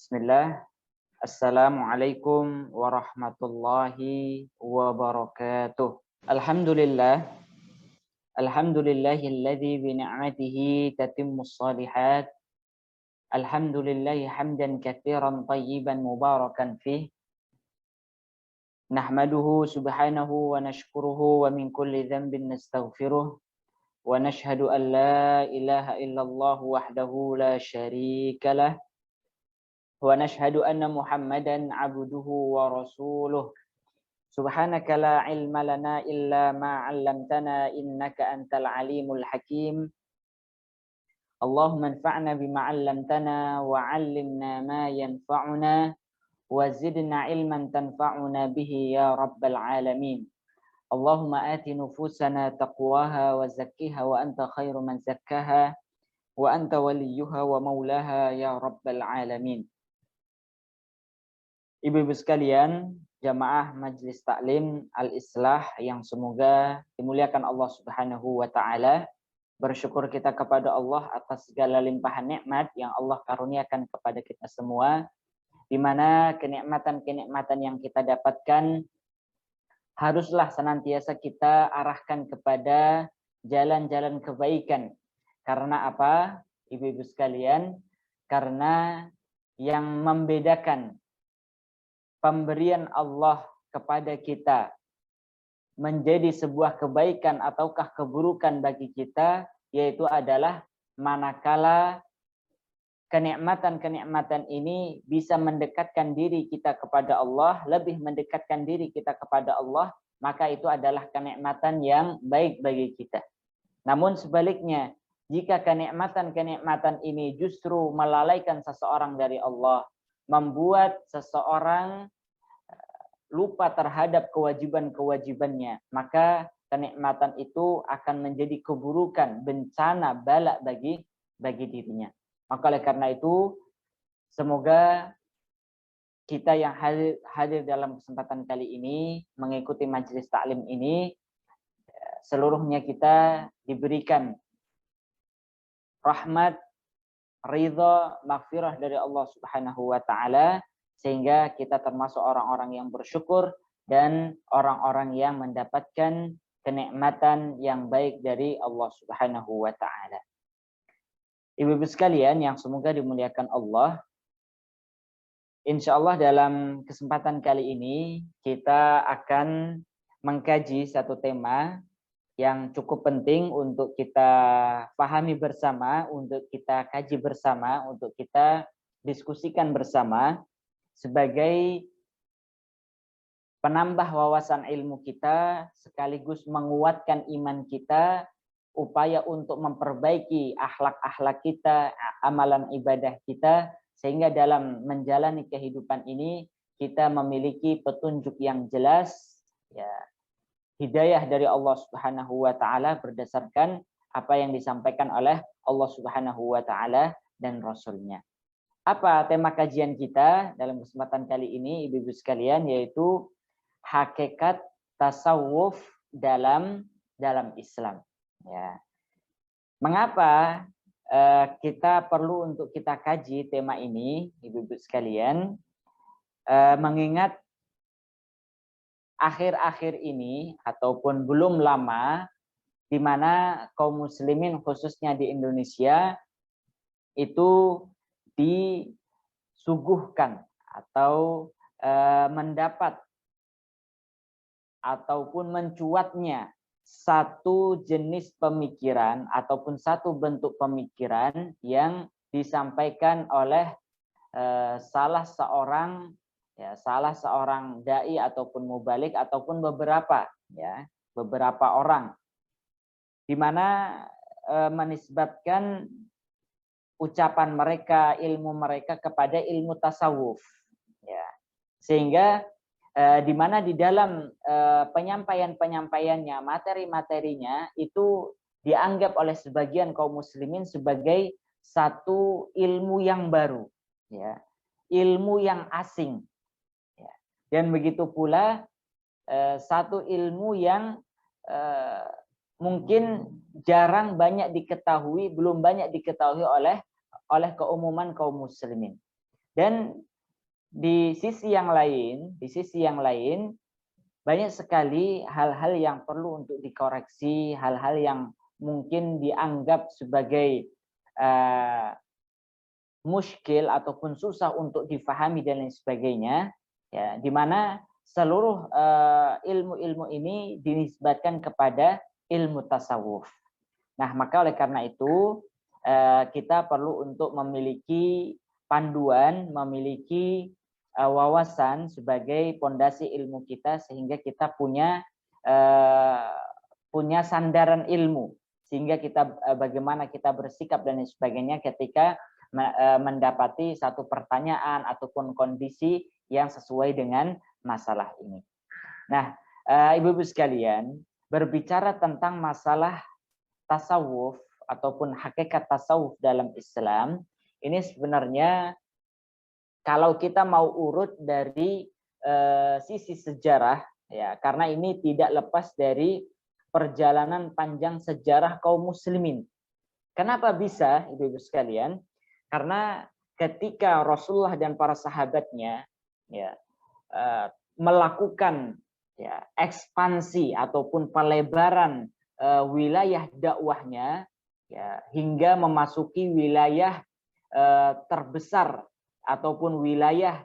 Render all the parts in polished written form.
Bismillah. Assalamualaikum warahmatullahi wabarakatuh. Alhamdulillah. Alhamdulillahilladzi bi ni'matihi tatimmus shalihat. Alhamdulillahi hamdan katsiran tayyiban mubarakan fih. Nahmaduhu subhanahu wa nashkuruhu wa min kulli dhanbin nastaghfiruh. Wa nashhadu an la ilaha illallah wahdahu la syarika lah. Wa nashhadu anna Muhammadan abduhu wa rasuluh. Subhanaka la ilma lana illa ma 'allamtana innaka antal alimul hakim. Allahumma anfa'na bima 'allamtana wa 'allimna ma yanfa'una wa zidna ilman tanfa'una bihi ya rabbal alamin. Allahumma ati nufusana taqwaha wa zakkiha wa anta khairu man zakkaha wa anta waliyuha wa maulaha ya rabbal alamin. Ibu-ibu sekalian, jamaah Majelis Taklim Al-Islah yang semoga dimuliakan Allah Subhanahu wa taala. Bersyukur kita kepada Allah atas segala limpahan nikmat yang Allah karuniakan kepada kita semua, di mana kenikmatan-kenikmatan yang kita dapatkan haruslah senantiasa kita arahkan kepada jalan-jalan kebaikan. Karena apa, ibu-ibu sekalian? Karena yang membedakan pemberian Allah kepada kita menjadi sebuah kebaikan ataukah keburukan bagi kita, yaitu adalah manakala kenikmatan-kenikmatan ini bisa mendekatkan diri kita kepada Allah, lebih mendekatkan diri kita kepada Allah, maka itu adalah kenikmatan yang baik bagi kita. Namun sebaliknya, jika kenikmatan-kenikmatan ini justru melalaikan seseorang dari Allah, membuat seseorang lupa terhadap kewajiban-kewajibannya, maka kenikmatan itu akan menjadi keburukan, bencana, bala bagi dirinya. Maka oleh karena itu, semoga kita yang hadir dalam kesempatan kali ini, mengikuti majelis taklim ini, seluruhnya kita diberikan rahmat, ridha, maghfirah dari Allah Subhanahu wa taala, sehingga kita termasuk orang-orang yang bersyukur dan orang-orang yang mendapatkan kenikmatan yang baik dari Allah Subhanahu wa taala. Ibu-ibu sekalian yang semoga dimuliakan Allah, insyaallah dalam kesempatan kali ini kita akan mengkaji satu tema yang cukup penting untuk kita pahami bersama, untuk kita kaji bersama, untuk kita diskusikan bersama sebagai penambah wawasan ilmu kita, sekaligus menguatkan iman kita, upaya untuk memperbaiki akhlak-akhlak kita, amalan ibadah kita, sehingga dalam menjalani kehidupan ini kita memiliki petunjuk yang jelas, ya, hidayah dari Allah Subhanahu wa taala berdasarkan apa yang disampaikan oleh Allah Subhanahu wa taala dan Rasul-Nya. Apa tema kajian kita dalam kesempatan kali ini, ibu-ibu sekalian, yaitu hakikat tasawuf dalam Islam. Ya. Mengapa kita perlu untuk kita kaji tema ini, ibu-ibu sekalian? Mengingat akhir-akhir ini ataupun belum lama, di mana kaum muslimin khususnya di Indonesia itu disuguhkan atau mendapat ataupun mencuatnya satu jenis pemikiran ataupun satu bentuk pemikiran yang disampaikan oleh salah seorang dai ataupun mubalik ataupun beberapa orang, di mana menisbatkan ucapan mereka, ilmu mereka kepada ilmu tasawuf, ya. Sehingga di mana di dalam penyampaiannya, materi-materinya itu dianggap oleh sebagian kaum muslimin sebagai satu ilmu yang baru, ya, ilmu yang asing, ya. Dan begitu pula satu ilmu yang mungkin jarang banyak diketahui, belum banyak diketahui oleh keumuman kaum muslimin. Dan di sisi yang lain banyak sekali hal-hal yang perlu untuk dikoreksi, hal-hal yang mungkin dianggap sebagai muskil ataupun susah untuk difahami dan lain sebagainya, ya, di mana seluruh ilmu-ilmu ini dinisbatkan kepada ilmu tasawuf. Nah, maka oleh karena itu kita perlu untuk memiliki panduan, memiliki wawasan sebagai pondasi ilmu kita, sehingga kita punya sandaran ilmu, sehingga kita bagaimana kita bersikap dan lain sebagainya ketika mendapati satu pertanyaan ataupun kondisi yang sesuai dengan masalah ini. Nah, ibu-ibu sekalian, berbicara tentang masalah tasawuf ataupun hakikat tasawuf dalam Islam, ini sebenarnya kalau kita mau urut dari sisi sejarah, ya, karena ini tidak lepas dari perjalanan panjang sejarah kaum muslimin. Kenapa bisa, ibu-ibu sekalian? Karena ketika Rasulullah dan para sahabatnya, ya, melakukan, ya, ekspansi ataupun pelebaran wilayah dakwahnya, ya, hingga memasuki wilayah terbesar ataupun wilayah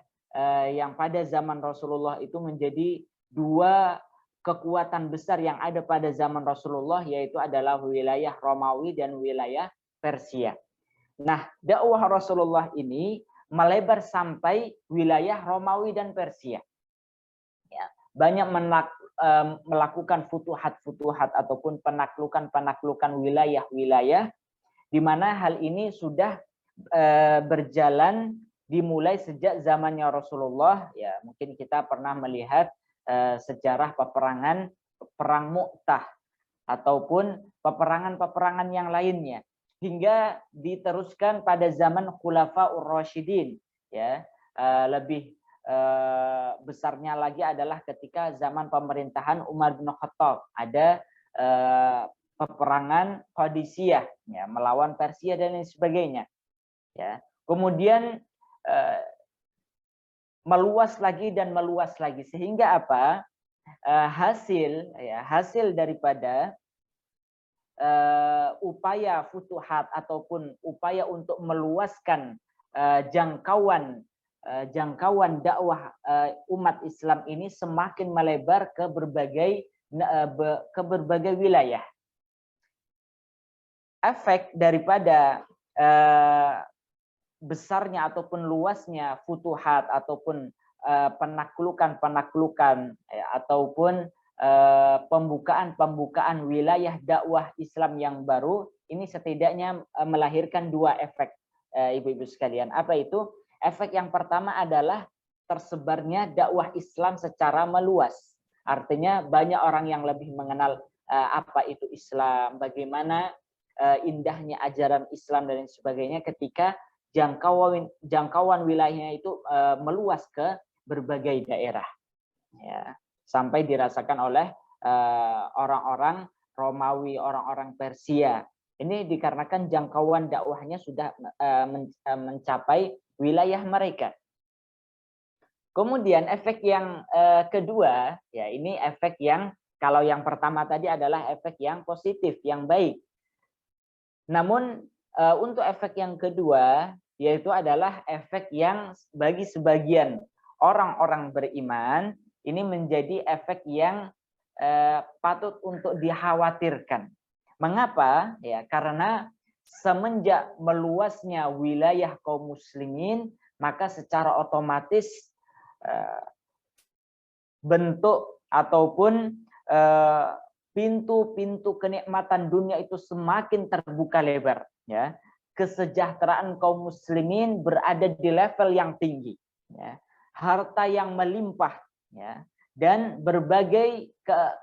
yang pada zaman Rasulullah itu menjadi dua kekuatan besar yang ada pada zaman Rasulullah, yaitu adalah wilayah Romawi dan wilayah Persia. Nah, dakwah Rasulullah ini melebar sampai wilayah Romawi dan Persia. Ya, banyak melakukan futuhat-futuhat ataupun penaklukan wilayah-wilayah, di mana hal ini sudah berjalan dimulai sejak zamannya Rasulullah. Ya, mungkin kita pernah melihat sejarah perang Mu'tah ataupun peperangan-peperangan yang lainnya, hingga diteruskan pada zaman Khulafaur Rasyidin, ya. Lebih besarnya lagi adalah ketika zaman pemerintahan Umar bin Khattab, ada peperangan Qadisiyah, ya, melawan Persia dan lain sebagainya, ya. Kemudian meluas lagi dan meluas lagi, sehingga apa? Hasil daripada upaya futuhat ataupun upaya untuk meluaskan jangkauan dakwah umat Islam ini semakin melebar ke berbagai wilayah. Efek daripada besarnya ataupun luasnya futuhat ataupun penaklukan ataupun pembukaan wilayah dakwah Islam yang baru, ini setidaknya melahirkan dua efek, ibu-ibu sekalian. Apa itu? Efek yang pertama adalah tersebarnya dakwah Islam secara meluas. Artinya banyak orang yang lebih mengenal apa itu Islam, bagaimana indahnya ajaran Islam dan lain sebagainya, ketika jangkauan wilayahnya itu meluas ke berbagai daerah, ya, sampai dirasakan oleh orang-orang Romawi, orang-orang Persia. Ini dikarenakan jangkauan dakwahnya sudah mencapai wilayah mereka. Kemudian efek yang kedua, ya, ini efek yang, kalau yang pertama tadi adalah efek yang positif, yang baik. Namun untuk efek yang kedua, yaitu adalah efek yang bagi sebagian orang-orang beriman ini menjadi efek yang patut untuk dikhawatirkan. Mengapa? Ya, karena semenjak meluasnya wilayah kaum muslimin, maka secara otomatis bentuk ataupun pintu-pintu kenikmatan dunia itu semakin terbuka lebar, ya. Kesejahteraan kaum muslimin berada di level yang tinggi, ya. Harta yang melimpah, ya, dan berbagai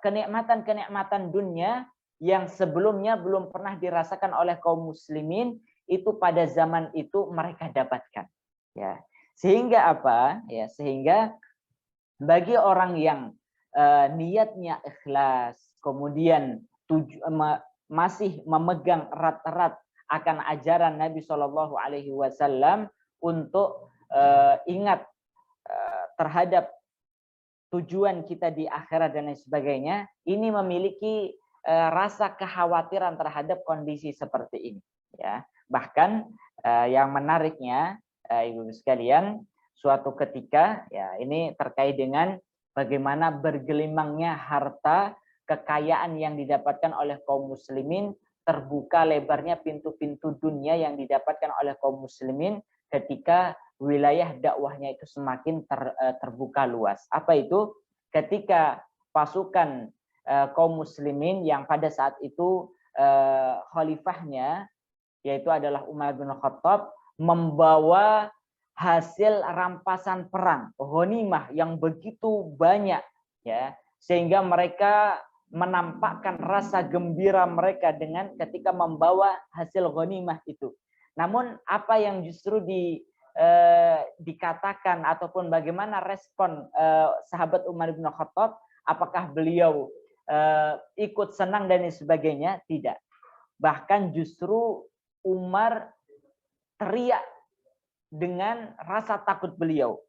kenikmatan-kenikmatan dunia yang sebelumnya belum pernah dirasakan oleh kaum muslimin, itu pada zaman itu mereka dapatkan, ya. Sehingga apa? Ya, sehingga bagi orang yang niatnya ikhlas, kemudian masih memegang erat-erat akan ajaran Nabi Shallallahu Alaihi Wasallam untuk ingat terhadap tujuan kita di akhirat dan lain sebagainya, ini memiliki rasa kekhawatiran terhadap kondisi seperti ini. Ya, bahkan yang menariknya, ibu-ibu sekalian, suatu ketika, ya ini terkait dengan bagaimana bergelimangnya harta kekayaan yang didapatkan oleh kaum muslimin, terbuka lebarnya pintu-pintu dunia yang didapatkan oleh kaum muslimin ketika wilayah dakwahnya itu semakin terbuka luas. Apa itu? Ketika pasukan kaum muslimin yang pada saat itu khalifahnya yaitu adalah Umar bin Khattab membawa hasil rampasan perang, ghanimah yang begitu banyak, ya, sehingga mereka menampakkan rasa gembira mereka dengan ketika membawa hasil ghanimah itu. Namun apa yang justru dikatakan ataupun bagaimana respon sahabat Umar bin Khattab, apakah beliau ikut senang dan sebagainya? Tidak. Bahkan justru Umar teriak dengan rasa takut beliau.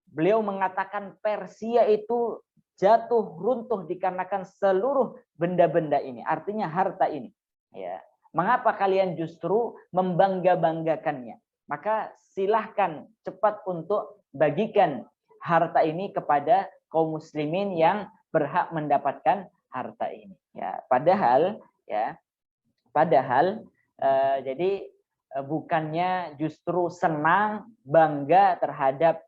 Beliau mengatakan Persia itu jatuh runtuh dikarenakan seluruh benda-benda ini, artinya harta ini. Ya, mengapa kalian justru membangga-banggakannya? Maka silahkan cepat untuk bagikan harta ini kepada kaum muslimin yang berhak mendapatkan harta ini. Ya, padahal jadi bukannya justru senang, bangga terhadap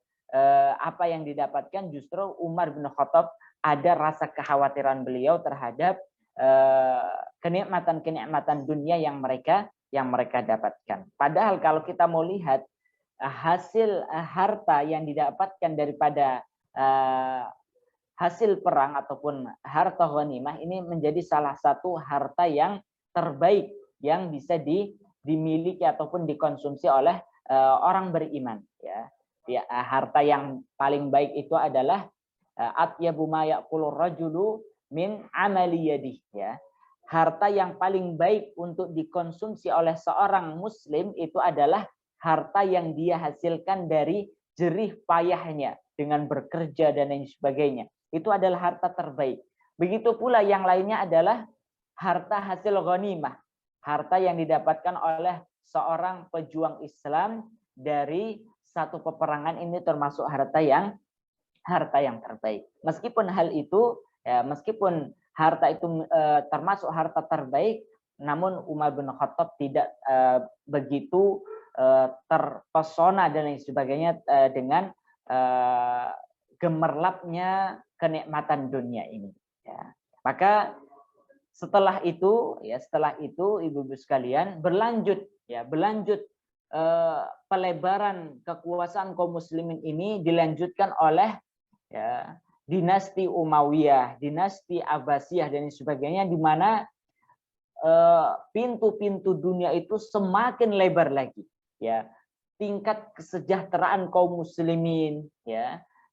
apa yang didapatkan, justru Umar bin Khattab ada rasa kekhawatiran beliau terhadap kenikmatan-kenikmatan dunia yang mereka dapatkan. Padahal kalau kita mau lihat hasil harta yang didapatkan daripada hasil perang ataupun harta ghanimah ini menjadi salah satu harta yang terbaik yang bisa dimiliki ataupun dikonsumsi oleh orang beriman. Ya, harta yang paling baik itu adalah atyabu ma yaqulur rajulu min amali yadihi. Ya, harta yang paling baik untuk dikonsumsi oleh seorang muslim itu adalah harta yang dia hasilkan dari jerih payahnya dengan bekerja dan lain sebagainya. Itu adalah harta terbaik. Begitu pula yang lainnya adalah harta hasil ghanimah, harta yang didapatkan oleh seorang pejuang Islam dari satu peperangan, ini termasuk harta yang terbaik. Meskipun hal itu, ya, meskipun harta itu termasuk harta terbaik, namun Umar bin Khattab tidak begitu terpesona dan lain sebagainya dengan gemerlapnya kenikmatan dunia ini. Ya. Maka setelah itu ibu-ibu sekalian berlanjut pelebaran kekuasaan kaum muslimin ini dilanjutkan oleh dinasti Umayyah, dinasti Abbasiyah dan sebagainya, di mana pintu-pintu dunia itu semakin lebar lagi. Ya, tingkat kesejahteraan kaum muslimin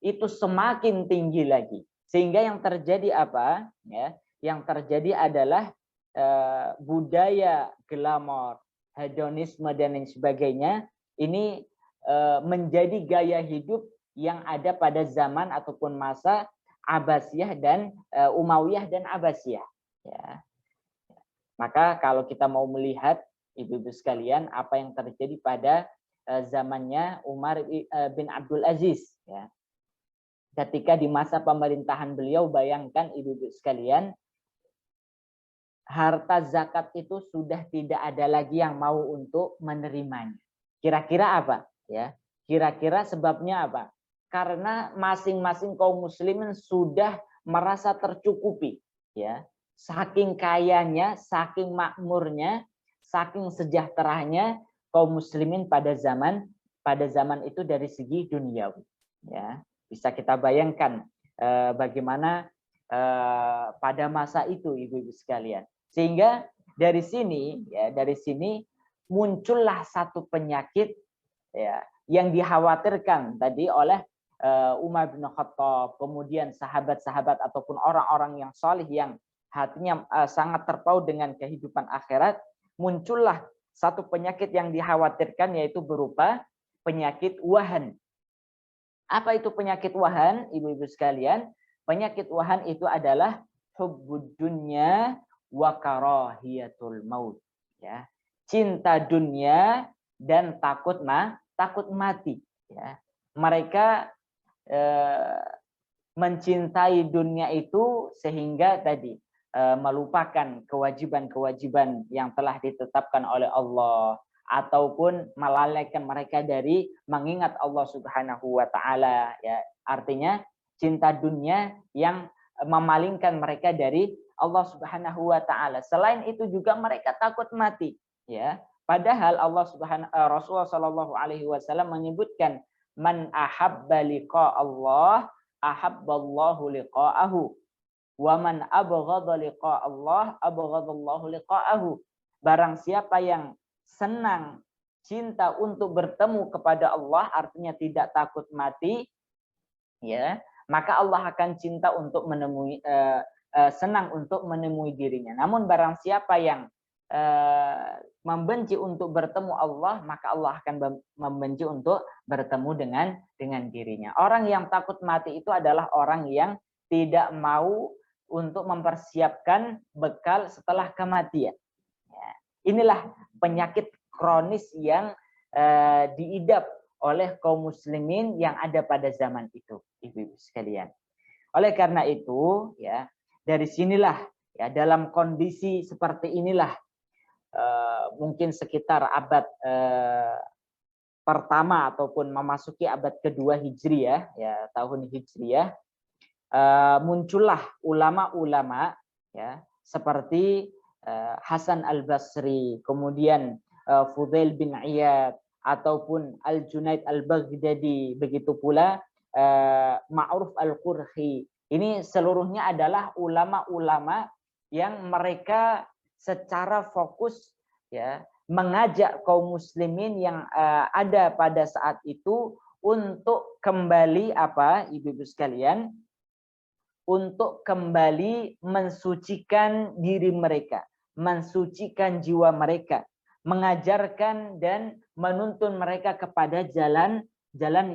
itu semakin tinggi lagi. Sehingga yang terjadi apa? Ya, yang terjadi adalah budaya glamor, hedonisme dan lain sebagainya ini menjadi gaya hidup yang ada pada zaman ataupun masa Abbasiyah dan Umayyah dan Abbasiyah. Ya. Maka kalau kita mau melihat ibu-ibu sekalian apa yang terjadi pada zamannya Umar bin Abdul Aziz, ya. Ketika di masa pemerintahan beliau, bayangkan ibu-ibu sekalian, harta zakat itu sudah tidak ada lagi yang mau untuk menerimanya. Kira-kira apa? Ya, kira-kira sebabnya apa? Karena masing-masing kaum muslimin sudah merasa tercukupi, ya. Saking kayanya, saking makmurnya, saking sejahteranya kaum muslimin pada zaman itu dari segi duniawi. Ya, bisa kita bayangkan bagaimana pada masa itu, ibu-ibu sekalian. Sehingga dari sini muncullah satu penyakit yang dikhawatirkan tadi oleh Umar bin Khattab, kemudian sahabat-sahabat ataupun orang-orang yang salih yang hatinya sangat terpaut dengan kehidupan akhirat. Muncullah satu penyakit yang dikhawatirkan, yaitu berupa penyakit wahan. Apa itu penyakit wahan, ibu-ibu sekalian? Penyakit wahan itu adalah hubbud dunya wa karahiyatul maut. Ya. Cinta dunia dan takut mati. Ya. Mereka mencintai dunia itu sehingga tadi melupakan kewajiban-kewajiban yang telah ditetapkan oleh Allah, ataupun melalaikan mereka dari mengingat Allah Subhanahu wa taala, ya. Artinya cinta dunia yang memalingkan mereka dari Allah Subhanahu wa taala. Selain itu juga mereka takut mati, ya. Padahal Rasulullah Shallallahu alaihi wasallam menyebutkan, man ahabba liqa Allah ahabballahu liqa'ahu wa man abghadha liqa Allah abghadallahu liqa'ahu. Barang siapa yang senang, cinta untuk bertemu kepada Allah, artinya tidak takut mati, ya, maka Allah akan cinta untuk menemui senang untuk menemui dirinya. Namun barang siapa yang membenci untuk bertemu Allah, maka Allah akan membenci untuk bertemu dengan dirinya. Orang yang takut mati itu adalah orang yang tidak mau untuk mempersiapkan bekal setelah kematian. Ya. Inilah penyakit kronis yang diidap oleh kaum muslimin yang ada pada zaman itu, ibu-ibu sekalian. Oleh karena itu, ya, dari sinilah, ya, dalam kondisi seperti inilah, mungkin sekitar abad pertama ataupun memasuki abad kedua Hijriyah, ya, tahun Hijriyah, muncullah ulama-ulama, ya, seperti Hasan Al-Basri, kemudian Fudail bin Iyad, ataupun Al-Junaid Al-Baghdadi, begitu pula Ma'ruf Al-Qurhi. Ini seluruhnya adalah ulama-ulama yang mereka secara fokus, ya, mengajak kaum muslimin yang ada pada saat itu untuk kembali ibu-ibu sekalian, untuk kembali mensucikan diri mereka, mensucikan jiwa mereka, mengajarkan dan menuntun mereka kepada jalan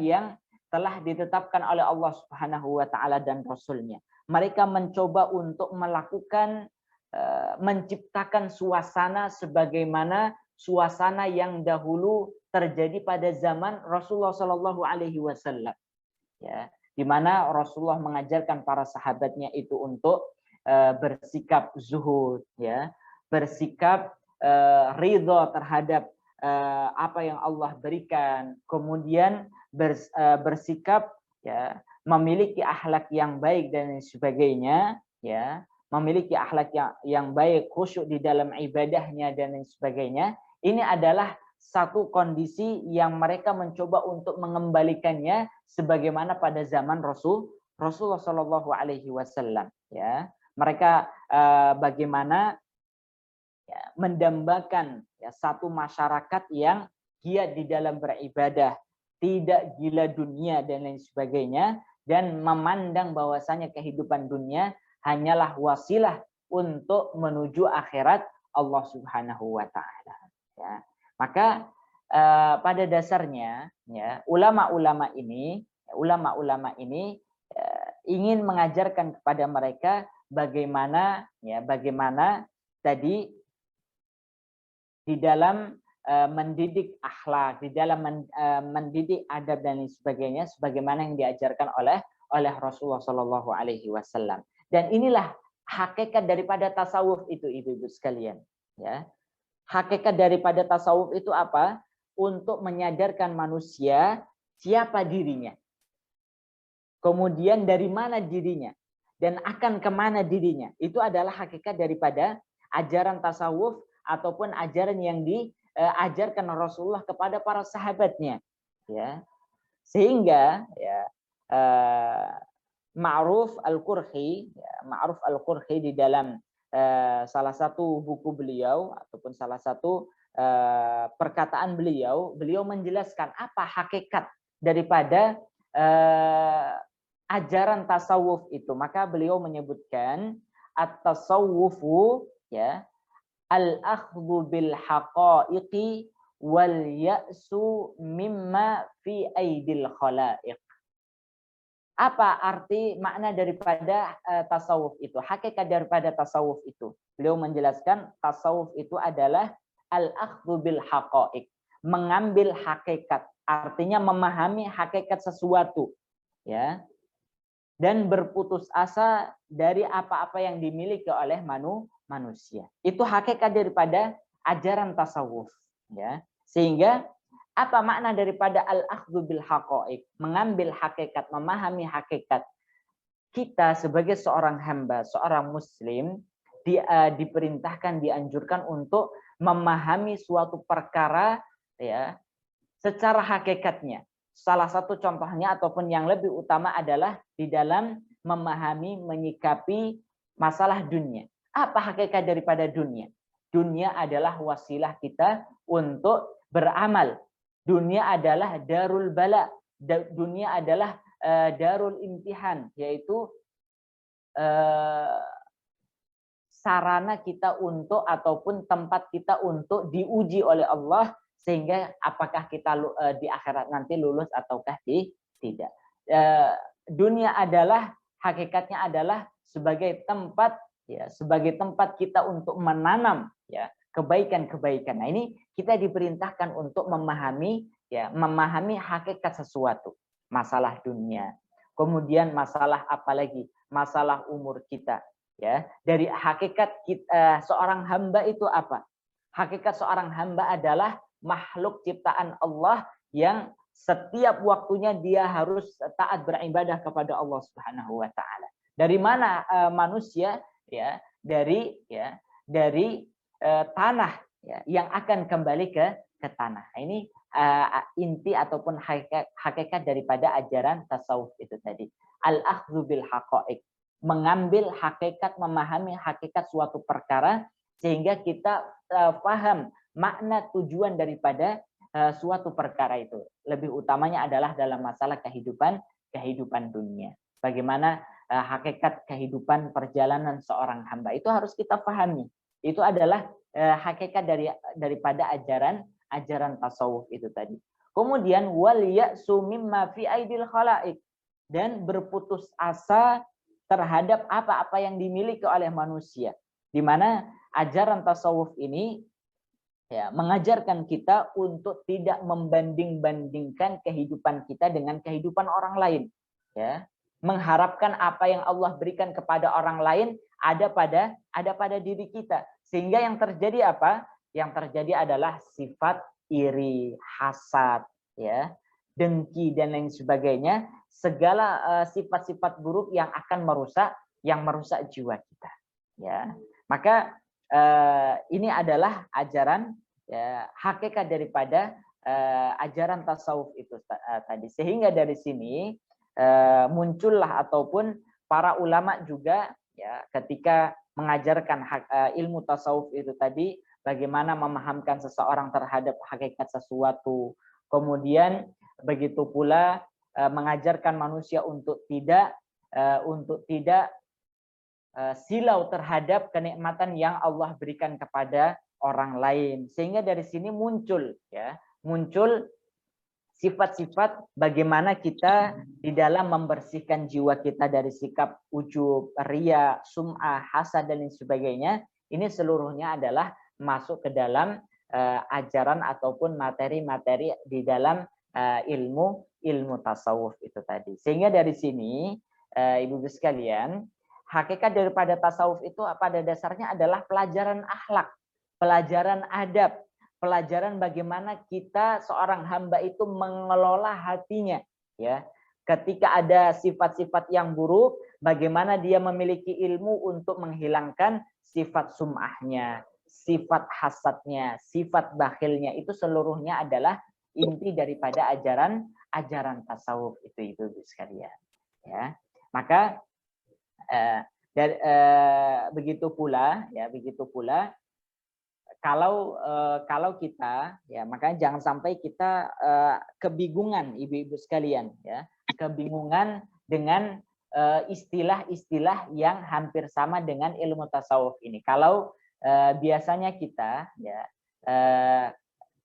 yang telah ditetapkan oleh Allah Subhanahu wa taala dan Rasul-Nya. Mereka mencoba untuk melakukan menciptakan suasana sebagaimana suasana yang dahulu terjadi pada zaman Rasulullah Shallallahu alaihi wasallam, ya, di mana Rasulullah mengajarkan para sahabatnya itu untuk bersikap zuhud, ya, bersikap ridha terhadap apa yang Allah berikan, kemudian bersikap, ya, memiliki akhlak yang baik dan sebagainya, ya, memiliki akhlak yang baik, khusyuk di dalam ibadahnya dan lain sebagainya. Ini adalah satu kondisi yang mereka mencoba untuk mengembalikannya sebagaimana pada zaman Rasulullah Shallallahu alaihi wasallam, ya. Mereka bagaimana, ya, mendambakan, ya, satu masyarakat yang giat di dalam beribadah, tidak gila dunia dan lain sebagainya, dan memandang bahwasanya kehidupan dunia hanyalah wasilah untuk menuju akhirat Allah Subhanahu wa taala, ya. Maka pada dasarnya, ya, ulama-ulama ini ingin mengajarkan kepada mereka bagaimana tadi di dalam mendidik akhlak, di dalam mendidik adab dan lain sebagainya, sebagaimana yang diajarkan oleh Rasulullah Shallallahu alaihi wasallam. Dan inilah hakikat daripada tasawuf itu, ibu-ibu sekalian, ya. Hakikat daripada tasawuf itu apa? Untuk menyadarkan manusia siapa dirinya, kemudian dari mana dirinya, dan akan kemana dirinya. Itu adalah hakikat daripada ajaran tasawuf ataupun ajaran yang diajarkan Rasulullah kepada para sahabatnya, ya. Sehingga, ya, Ma'ruf Al-Qurhi, ya, Ma'ruf Al-Qurhi di dalam salah satu buku beliau ataupun salah satu perkataan beliau menjelaskan apa hakikat daripada ajaran tasawuf itu. Maka beliau menyebutkan at-tasawwufu, ya, al-akhdhu bil haqa'iqi wal ya'su mimma fi aidil khalaiq. Apa arti makna daripada tasawuf itu? Hakikat daripada tasawuf itu. Beliau menjelaskan tasawuf itu adalah al-akhdhu bil haqaiq, mengambil hakikat, artinya memahami hakikat sesuatu, ya. Dan berputus asa dari apa-apa yang dimiliki oleh manusia. Itu hakikat daripada ajaran tasawuf, ya. Sehingga apa makna daripada al-akhdhu bil haqaiq? Mengambil hakikat, memahami hakikat. Kita sebagai seorang hamba, seorang muslim, diperintahkan, dianjurkan untuk memahami suatu perkara, ya, secara hakikatnya. Salah satu contohnya ataupun yang lebih utama adalah di dalam memahami, menyikapi masalah dunia. Apa hakikat daripada dunia? Dunia adalah wasilah kita untuk beramal. Dunia adalah darul bala. Dunia adalah darul imtihan, yaitu sarana kita untuk ataupun tempat kita untuk diuji oleh Allah, sehingga apakah kita di akhirat nanti lulus ataukah tidak. Dunia adalah hakikatnya adalah sebagai tempat, ya, sebagai tempat kita untuk menanam, ya, kebaikan-kebaikan. Nah, ini kita diperintahkan untuk memahami, ya, memahami hakikat sesuatu, masalah dunia. Kemudian masalah apa lagi? Masalah umur kita, ya. Dari hakikat kita, seorang hamba itu apa? Hakikat seorang hamba adalah makhluk ciptaan Allah yang setiap waktunya dia harus taat beribadah kepada Allah Subhanahu wa taala. Dari mana manusia, ya, dari tanah, ya, yang akan kembali ke tanah. Ini inti ataupun hakikat daripada ajaran tasawuf itu tadi. Al-akhdhu bil haqaiq, mengambil hakikat, memahami hakikat suatu perkara sehingga kita paham makna tujuan daripada suatu perkara itu. Lebih utamanya adalah dalam masalah kehidupan dunia. Bagaimana hakikat kehidupan perjalanan seorang hamba itu harus kita pahami. Itu adalah hakikat daripada ajaran tasawuf itu tadi. Kemudian wal ya'su mimma fi aidil khalaiq, dan berputus asa terhadap apa-apa yang dimiliki oleh manusia. Di mana ajaran tasawuf ini, ya, mengajarkan kita untuk tidak membanding-bandingkan kehidupan kita dengan kehidupan orang lain, ya. Mengharapkan apa yang Allah berikan kepada orang lain ada pada diri kita. Sehingga yang terjadi apa? Yang terjadi adalah sifat iri, hasad, ya, dengki dan lain sebagainya, segala sifat-sifat buruk yang akan merusak jiwa kita, ya. Maka ini adalah ajaran, ya, hakikat daripada ajaran tasawuf itu tadi. Sehingga dari sini muncullah ataupun para ulama juga, ya, ketika mengajarkan ilmu tasawuf itu tadi, bagaimana memahamkan seseorang terhadap hakikat sesuatu. Kemudian begitu pula mengajarkan manusia untuk tidak silau terhadap kenikmatan yang Allah berikan kepada orang lain. Sehingga dari sini muncul sifat-sifat bagaimana kita di dalam membersihkan jiwa kita dari sikap ujub, riya, sum'ah, hasad dan lain sebagainya. Ini seluruhnya adalah masuk ke dalam ajaran ataupun materi-materi di dalam ilmu tasawuf itu tadi. Sehingga dari sini ibu-ibu sekalian, hakikat daripada tasawuf itu pada dasarnya adalah pelajaran akhlak, pelajaran adab, pelajaran bagaimana kita seorang hamba itu mengelola hatinya, ya. Ketika ada sifat-sifat yang buruk, bagaimana dia memiliki ilmu untuk menghilangkan sifat sum'ahnya, sifat hasadnya, sifat bakhilnya. Itu seluruhnya adalah inti daripada ajaran tasawuf itu, ibu-ibu sekalian, ya. Maka begitu pula kalau kita, ya, makanya jangan sampai kita kebingungan, ibu-ibu sekalian, ya, kebingungan dengan istilah-istilah yang hampir sama dengan ilmu tasawuf ini. Kalau biasanya kita, ya,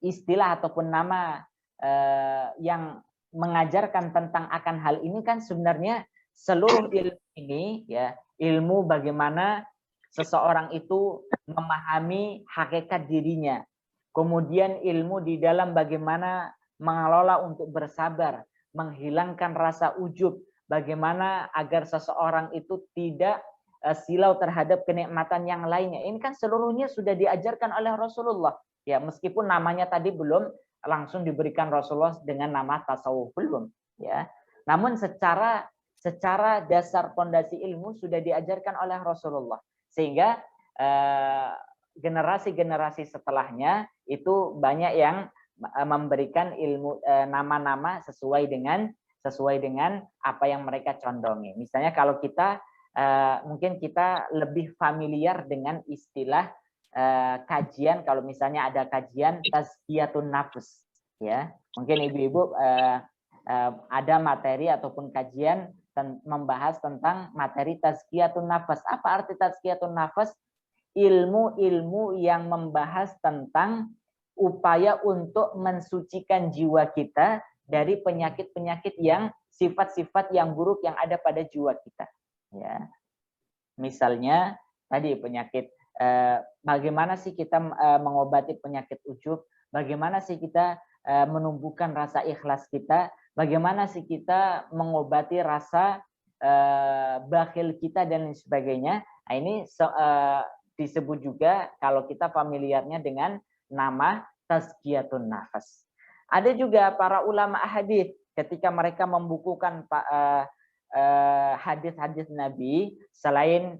istilah ataupun nama yang mengajarkan tentang akan hal ini kan sebenarnya seluruh ilmu ini ya, ilmu bagaimana seseorang itu memahami hakikat dirinya. Kemudian ilmu di dalam bagaimana mengelola untuk bersabar, menghilangkan rasa ujub, bagaimana agar seseorang itu tidak silau terhadap kenikmatan yang lainnya. Ini kan seluruhnya sudah diajarkan oleh Rasulullah. Ya, meskipun namanya tadi belum langsung diberikan Rasulullah dengan nama tasawuf, belum, ya. Namun secara dasar pondasi ilmu sudah diajarkan oleh Rasulullah, sehingga generasi-generasi setelahnya itu banyak yang memberikan ilmu nama-nama sesuai dengan apa yang mereka condongi. Misalnya kalau kita mungkin kita lebih familiar dengan istilah kajian, kalau misalnya ada kajian tazkiyatun nafs, ya mungkin ibu-ibu ada materi ataupun kajian membahas tentang materi tazkiyatun nafas. Apa arti tazkiyatun nafas? Ilmu-ilmu yang membahas tentang upaya untuk mensucikan jiwa kita dari penyakit-penyakit yang sifat-sifat yang buruk yang ada pada jiwa kita. Ya, misalnya tadi penyakit. Bagaimana sih kita mengobati penyakit ujub? Bagaimana sih kita menumbuhkan rasa ikhlas kita? Bagaimana sih kita mengobati rasa bakhil kita dan lain sebagainya? Nah, ini disebut juga kalau kita familiarnya dengan nama tazkiyatun nafas. Ada juga para ulama hadis ketika mereka membukukan hadis-hadis Nabi, selain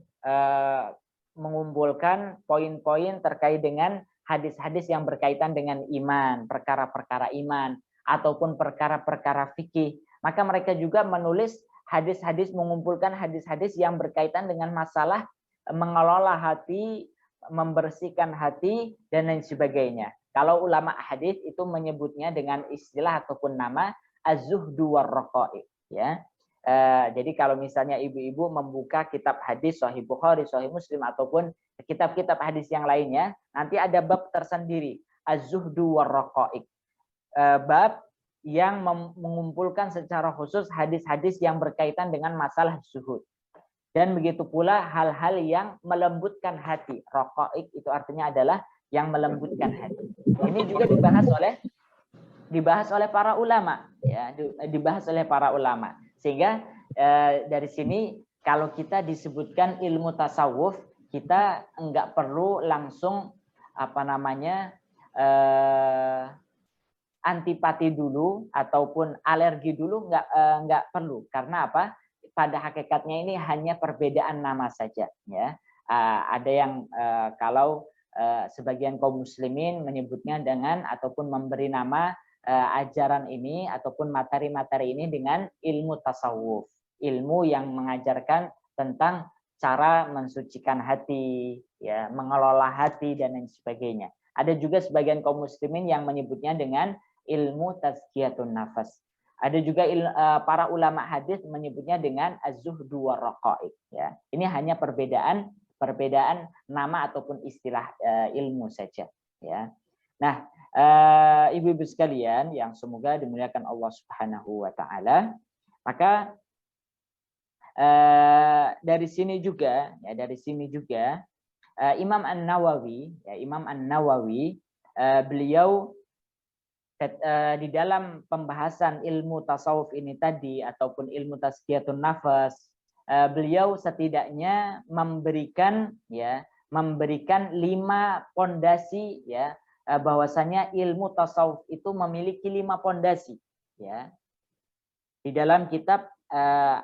mengumpulkan poin-poin terkait dengan hadis-hadis yang berkaitan dengan iman, perkara-perkara iman, ataupun perkara-perkara fikih. Maka mereka juga menulis hadis-hadis, mengumpulkan hadis-hadis yang berkaitan dengan masalah mengelola hati, membersihkan hati, dan lain sebagainya. Kalau ulama hadis itu menyebutnya dengan istilah ataupun nama az-zuhdu war-raqaiq, ya. Jadi kalau misalnya ibu-ibu membuka kitab hadis Sahih Bukhari, Sahih Muslim ataupun kitab-kitab hadis yang lainnya, nanti ada bab tersendiri az-zuhdu war-raqaiq. Bab yang mengumpulkan secara khusus hadis-hadis yang berkaitan dengan masalah zuhud. Dan begitu pula hal-hal yang melembutkan hati. Raqaiq itu artinya adalah yang melembutkan hati. Ini juga dibahas oleh para ulama, ya, dibahas oleh para ulama. Sehingga dari sini kalau kita disebutkan ilmu tasawuf, kita enggak perlu langsung antipati dulu ataupun alergi dulu, enggak perlu. Karena apa? Pada hakikatnya ini hanya perbedaan nama saja, ya. Ada yang kalau sebagian kaum muslimin menyebutnya dengan ataupun memberi nama ajaran ini ataupun materi-materi ini dengan ilmu tasawuf, ilmu yang mengajarkan tentang cara mensucikan hati, ya, mengelola hati dan lain sebagainya. Ada juga sebagian kaum muslimin yang menyebutnya dengan ilmu tazkiyatun nafas. Ada juga para ulama hadis menyebutnya dengan az-zuhdu war-raqaiq, ya. Ini hanya perbedaan nama ataupun istilah ilmu saja, ya. Nah, ibu-ibu sekalian yang semoga dimuliakan Allah Subhanahu wa taala, maka dari sini juga Imam An-Nawawi beliau di dalam pembahasan ilmu tasawuf ini tadi ataupun ilmu tazkiyatun nafas, beliau setidaknya memberikan 5 pondasi, ya, bahwasanya ilmu tasawuf itu memiliki 5 pondasi, ya. Di dalam kitab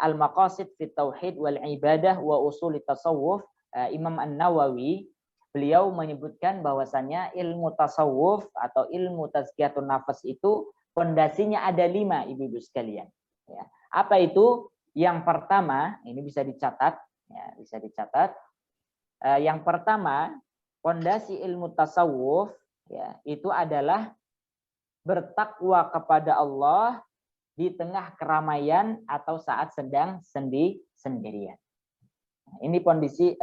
Al-Maqasid fi Tauhid wal Ibadah wa Usul Tasawuf, Imam An-Nawawi beliau menyebutkan bahwasanya ilmu tasawuf atau ilmu tazkiyatun nafas itu pondasinya ada 5, ibu-ibu sekalian, ya. Apa itu? Yang pertama, ini bisa dicatat, ya, yang pertama, pondasi ilmu tasawuf, ya, itu adalah bertakwa kepada Allah di tengah keramaian atau saat sedang sendirian. Ini pondasi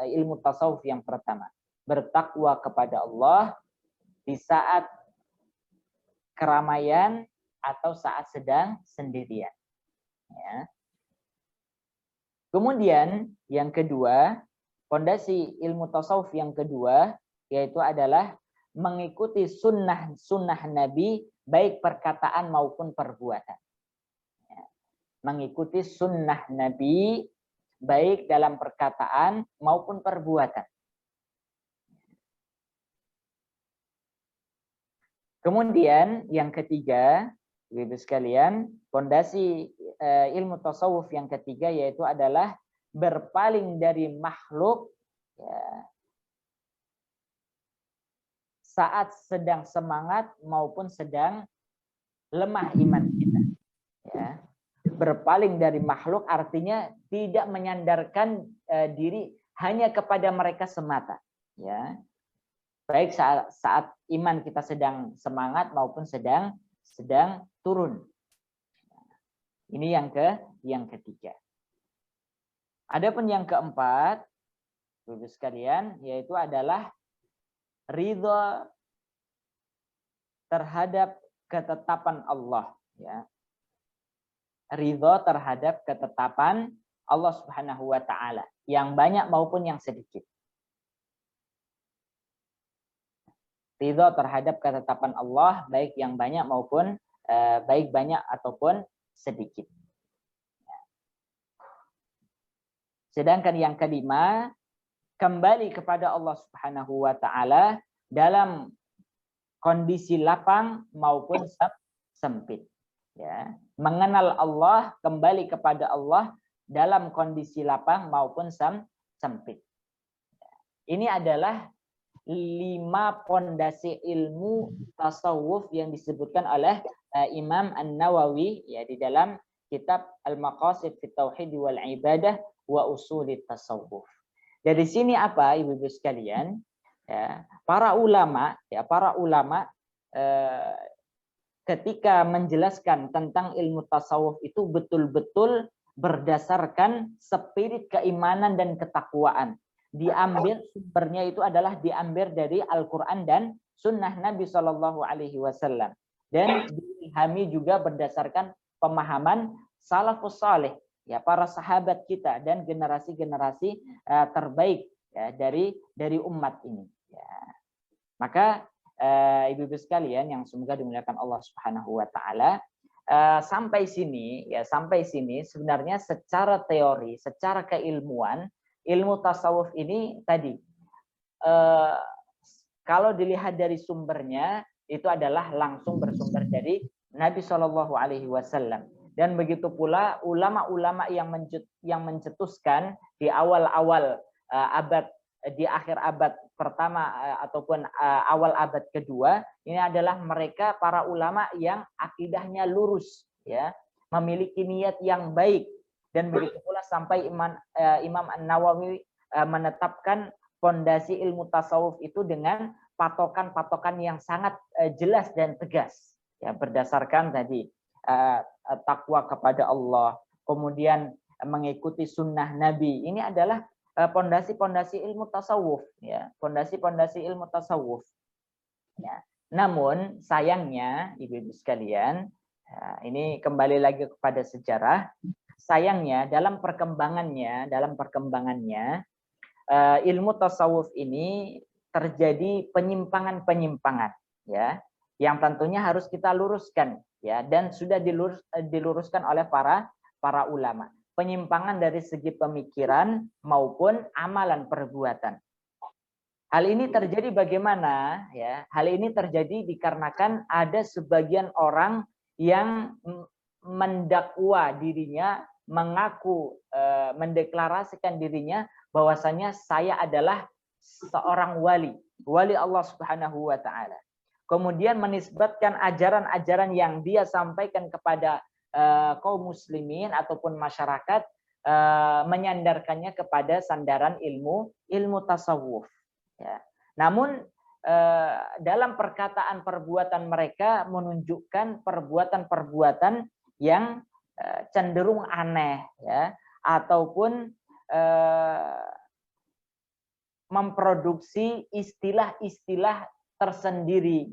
ilmu tasawuf yang pertama. Bertakwa kepada Allah di saat keramaian atau saat sedang sendirian. Ya. Kemudian yang kedua, fondasi ilmu tasawuf yang kedua yaitu adalah mengikuti sunnah Nabi baik perkataan maupun perbuatan. Ya. Mengikuti sunnah Nabi baik dalam perkataan maupun perbuatan. Kemudian yang ketiga, Ibu sekalian, fondasi ilmu tasawuf yang ketiga yaitu adalah berpaling dari makhluk ya, saat sedang semangat maupun sedang lemah iman kita. Ya. Berpaling dari makhluk artinya tidak menyandarkan diri hanya kepada mereka semata. Ya. Baik saat iman kita sedang semangat maupun sedang turun. Ini yang ketiga. Adapun yang keempat, Bapak sekalian, yaitu adalah ridha terhadap ketetapan Allah. Ya. Ridha terhadap ketetapan Allah Subhanahu wa Ta'ala, yang banyak maupun yang sedikit. Ridha terhadap ketetapan Allah baik yang banyak maupun baik banyak ataupun sedikit. Sedangkan yang kelima, kembali kepada Allah Subhanahu wa Ta'ala dalam kondisi lapang maupun sempit. Ya. Mengenal Allah, kembali kepada Allah dalam kondisi lapang maupun sempit. Ini adalah 5 pondasi ilmu tasawuf yang disebutkan oleh Imam An-Nawawi ya di dalam kitab Al-Maqasid fi Tauhid wal Ibadah wa Usulit Tasawuf. Dari sini apa Ibu-ibu sekalian? Ya, para ulama ketika menjelaskan tentang ilmu tasawuf itu betul-betul berdasarkan spirit keimanan dan ketakwaan. Diambil sumbernya itu adalah diambil dari Al-Quran dan Sunnah Nabi Shallallahu Alaihi Wasallam dan dipahami juga berdasarkan pemahaman salafus saleh, ya para sahabat kita dan generasi-generasi terbaik ya, dari umat ini. Ya. Maka ibu-ibu sekalian yang semoga dimuliakan Allah Subhanahu Wa Taala, sampai sini sebenarnya secara teori, secara keilmuan ilmu tasawuf ini tadi kalau dilihat dari sumbernya itu adalah langsung bersumber dari Nabi Shallallahu Alaihi Wasallam dan begitu pula ulama-ulama yang mencetuskan di awal-awal abad di akhir abad pertama ataupun awal abad kedua ini adalah mereka para ulama yang akidahnya lurus ya memiliki niat yang baik. Dan begitu pula sampai Imam An-Nawawi menetapkan fondasi ilmu tasawuf itu dengan patokan-patokan yang sangat jelas dan tegas. Ya, berdasarkan tadi takwa kepada Allah, kemudian mengikuti sunnah Nabi. Ini adalah fondasi-fondasi ilmu tasawuf. Ya, fondasi-fondasi ilmu tasawuf. Ya. Namun sayangnya, ibu-ibu sekalian, ini kembali lagi kepada sejarah. Sayangnya dalam perkembangannya ilmu tasawuf ini terjadi penyimpangan ya yang tentunya harus kita luruskan ya dan sudah diluruskan oleh para ulama. Penyimpangan dari segi pemikiran maupun amalan perbuatan. Hal ini terjadi bagaimana ya? Hal ini terjadi dikarenakan ada sebagian orang yang mendakwa dirinya, mengaku mendeklarasikan dirinya bahwasanya saya adalah seorang wali Allah Subhanahu wa Ta'ala. Kemudian menisbatkan ajaran-ajaran yang dia sampaikan kepada kaum muslimin ataupun masyarakat, menyandarkannya kepada sandaran ilmu tasawuf. Ya. Namun dalam perkataan perbuatan mereka menunjukkan perbuatan-perbuatan yang cenderung aneh ya ataupun memproduksi istilah-istilah tersendiri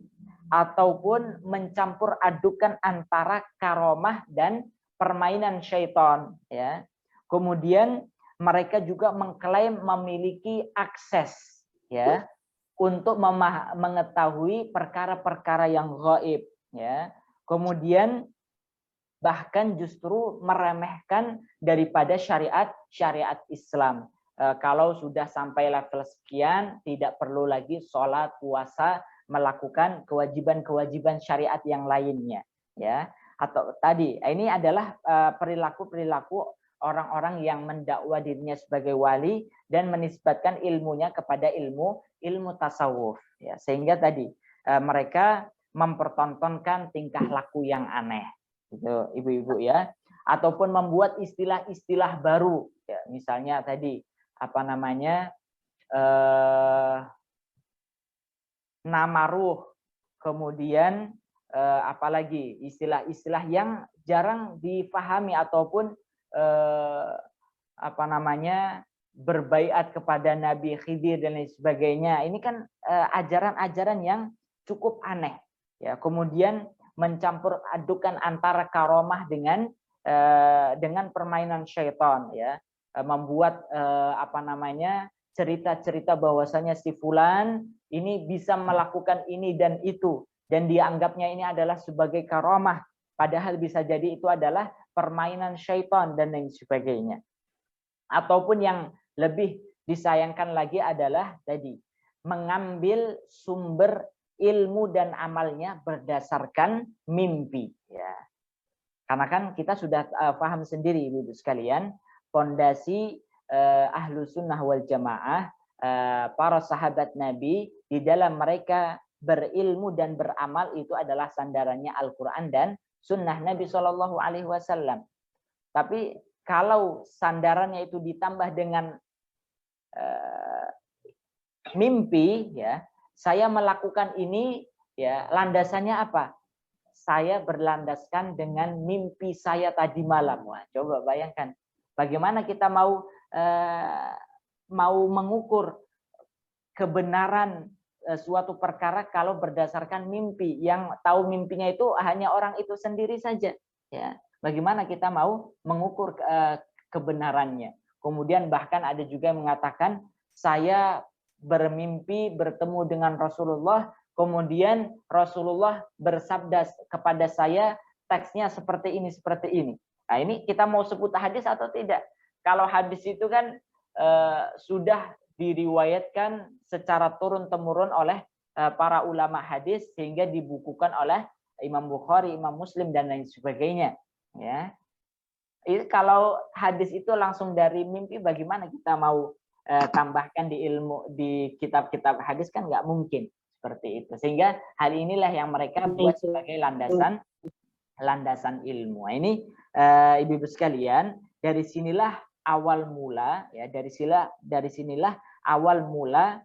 ataupun mencampur adukan antara karomah dan permainan syaitan, ya. Kemudian mereka juga mengklaim memiliki akses, ya, untuk mengetahui perkara-perkara yang gaib, ya. Kemudian bahkan justru meremehkan daripada syariat Islam. Kalau sudah sampai level sekian, tidak perlu lagi sholat, puasa, melakukan kewajiban-kewajiban syariat yang lainnya, ya. Atau tadi ini adalah perilaku-perilaku orang-orang yang mendakwa dirinya sebagai wali dan menisbatkan ilmunya kepada ilmu tasawuf, ya. Sehingga tadi mereka mempertontonkan tingkah laku yang aneh, gitu, ibu-ibu, ya. Ataupun membuat istilah-istilah baru, ya. Misalnya tadi apa namanya, nama ruh, kemudian apalagi istilah-istilah yang jarang difahami, ataupun apa namanya, berbaiat kepada Nabi Khidir dan lain sebagainya. Ini kan ajaran-ajaran yang cukup aneh, ya. Kemudian mencampur adukan antara karomah dengan permainan syaitan, ya. Membuat apa namanya, cerita-cerita bahwasanya si fulan ini bisa melakukan ini dan itu, dan dianggapnya ini adalah sebagai karomah, padahal bisa jadi itu adalah permainan syaitan dan lain sebagainya. Ataupun yang lebih disayangkan lagi adalah tadi mengambil sumber ilmu dan amalnya berdasarkan mimpi, ya. Karena kan kita sudah paham sendiri, ibu-ibu sekalian, fondasi ahlu sunnah wal jamaah, para sahabat Nabi, di dalam mereka berilmu dan beramal itu adalah sandarannya Al-Quran dan sunnah Nabi SAW. Tapi kalau sandarannya itu ditambah dengan mimpi, ya, saya melakukan ini, ya, landasannya apa? Saya berlandaskan dengan mimpi saya tadi malam. Wah, coba bayangkan, bagaimana kita mau mengukur kebenaran suatu perkara kalau berdasarkan mimpi, yang tahu mimpinya itu hanya orang itu sendiri saja, ya. Bagaimana kita mau mengukur kebenarannya? Kemudian bahkan ada juga yang mengatakan, saya bermimpi bertemu dengan Rasulullah, kemudian Rasulullah bersabda kepada saya, teksnya seperti ini, seperti ini. Nah, ini kita mau sebut hadis atau tidak? Kalau hadis itu kan sudah diriwayatkan secara turun-temurun oleh para ulama hadis, sehingga dibukukan oleh Imam Bukhari, Imam Muslim, dan lain sebagainya, ya. Kalau hadis itu langsung dari mimpi, bagaimana kita mau tambahkan di ilmu, di kitab-kitab hadis, kan nggak mungkin seperti itu. Sehingga hal inilah yang mereka buat sebagai landasan ilmu. Nah, ini ibu-ibu sekalian, dari sinilah awal mula, ya, dari sinilah awal mula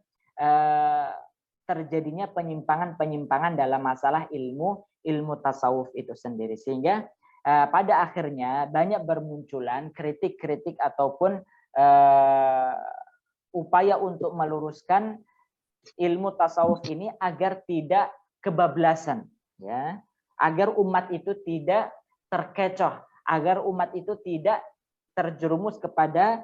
terjadinya penyimpangan dalam masalah ilmu tasawuf itu sendiri. Sehingga pada akhirnya banyak bermunculan kritik-kritik ataupun upaya untuk meluruskan ilmu tasawuf ini agar tidak kebablasan, ya, agar umat itu tidak terkecoh, agar umat itu tidak terjerumus kepada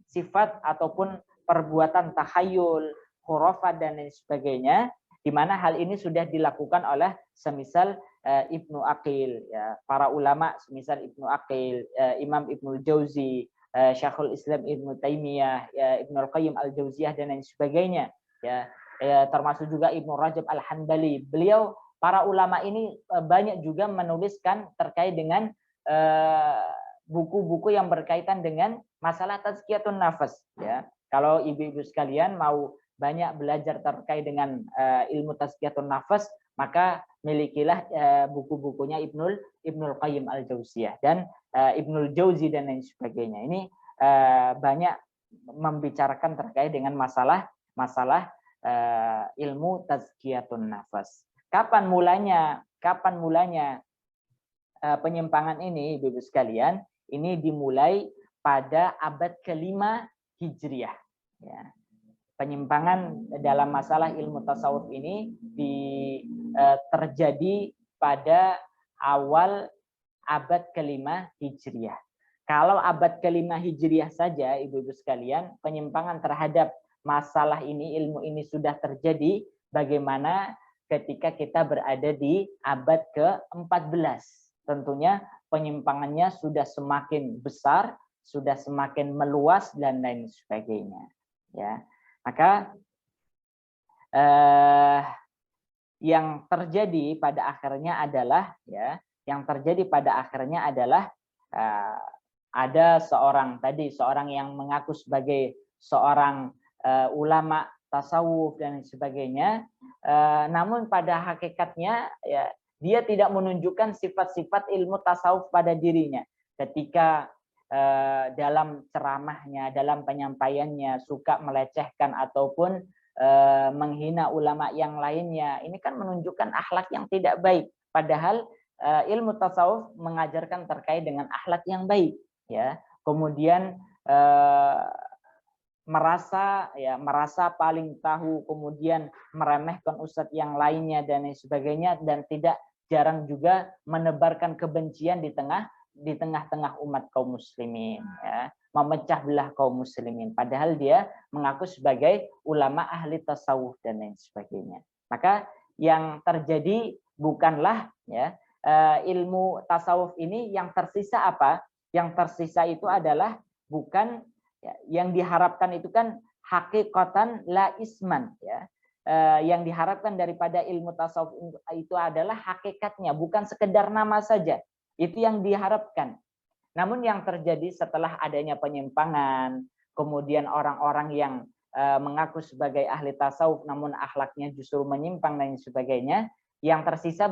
sifat ataupun perbuatan takhayul, khurafat, dan lain sebagainya, di mana hal ini sudah dilakukan oleh semisal Ibnu Aqil, ya, para ulama semisal Ibnu Aqil, Imam Ibnul Jauzi, Syekhul Islam Ibnu Taimiyah, Ibnul Qayyim Al-Jauziyah, dan lain sebagainya, ya, termasuk juga Ibnu Rajab Al-Hanbali. Beliau, para ulama ini banyak juga menuliskan terkait dengan buku-buku yang berkaitan dengan masalah tazkiyatun nafas, ya. Kalau ibu-ibu sekalian mau banyak belajar terkait dengan ilmu tazkiyatun nafas, maka milikilah buku-bukunya Ibnul Qayyim Al-Jauziyah dan Ibnul Jauzi dan lain sebagainya. Ini banyak membicarakan terkait dengan masalah ilmu tazkiyatun nafas. Kapan mulanya penyimpangan ini, ibu-ibu sekalian? Ini dimulai pada abad ke-5 Hijriah, ya. Penyimpangan dalam masalah ilmu tasawuf ini terjadi pada awal abad ke-5 Hijriah. Kalau abad ke-5 Hijriah saja, ibu-ibu sekalian, penyimpangan terhadap masalah ini, ilmu ini sudah terjadi, bagaimana ketika kita berada di abad ke-14. Tentunya penyimpangannya sudah semakin besar, sudah semakin meluas, dan lain sebagainya. Ya. Maka yang terjadi pada akhirnya adalah ada seorang yang mengaku sebagai seorang ulama tasawuf dan sebagainya, namun pada hakikatnya ya dia tidak menunjukkan sifat-sifat ilmu tasawuf pada dirinya. Ketika dalam ceramahnya, dalam penyampaiannya suka melecehkan ataupun menghina ulama yang lainnya, ini kan menunjukkan akhlak yang tidak baik. Padahal ilmu tasawuf mengajarkan terkait dengan akhlak yang baik, ya. Kemudian merasa paling tahu, kemudian meremehkan ustadz yang lainnya dan sebagainya, dan tidak jarang juga menebarkan kebencian di tengah-tengah umat kaum muslimin, ya, memecah belah kaum muslimin, padahal dia mengaku sebagai ulama ahli tasawuf dan lain sebagainya. Maka yang terjadi bukanlah ya ilmu tasawuf ini yang tersisa apa? Yang tersisa itu adalah bukan ya, yang diharapkan itu kan hakikatan la isman, ya. Yang diharapkan daripada ilmu tasawuf itu adalah hakikatnya, bukan sekedar nama saja. Itu yang diharapkan. Namun yang terjadi setelah adanya penyimpangan, kemudian orang-orang yang mengaku sebagai ahli tasawuf namun akhlaknya justru menyimpang dan sebagainya, yang tersisa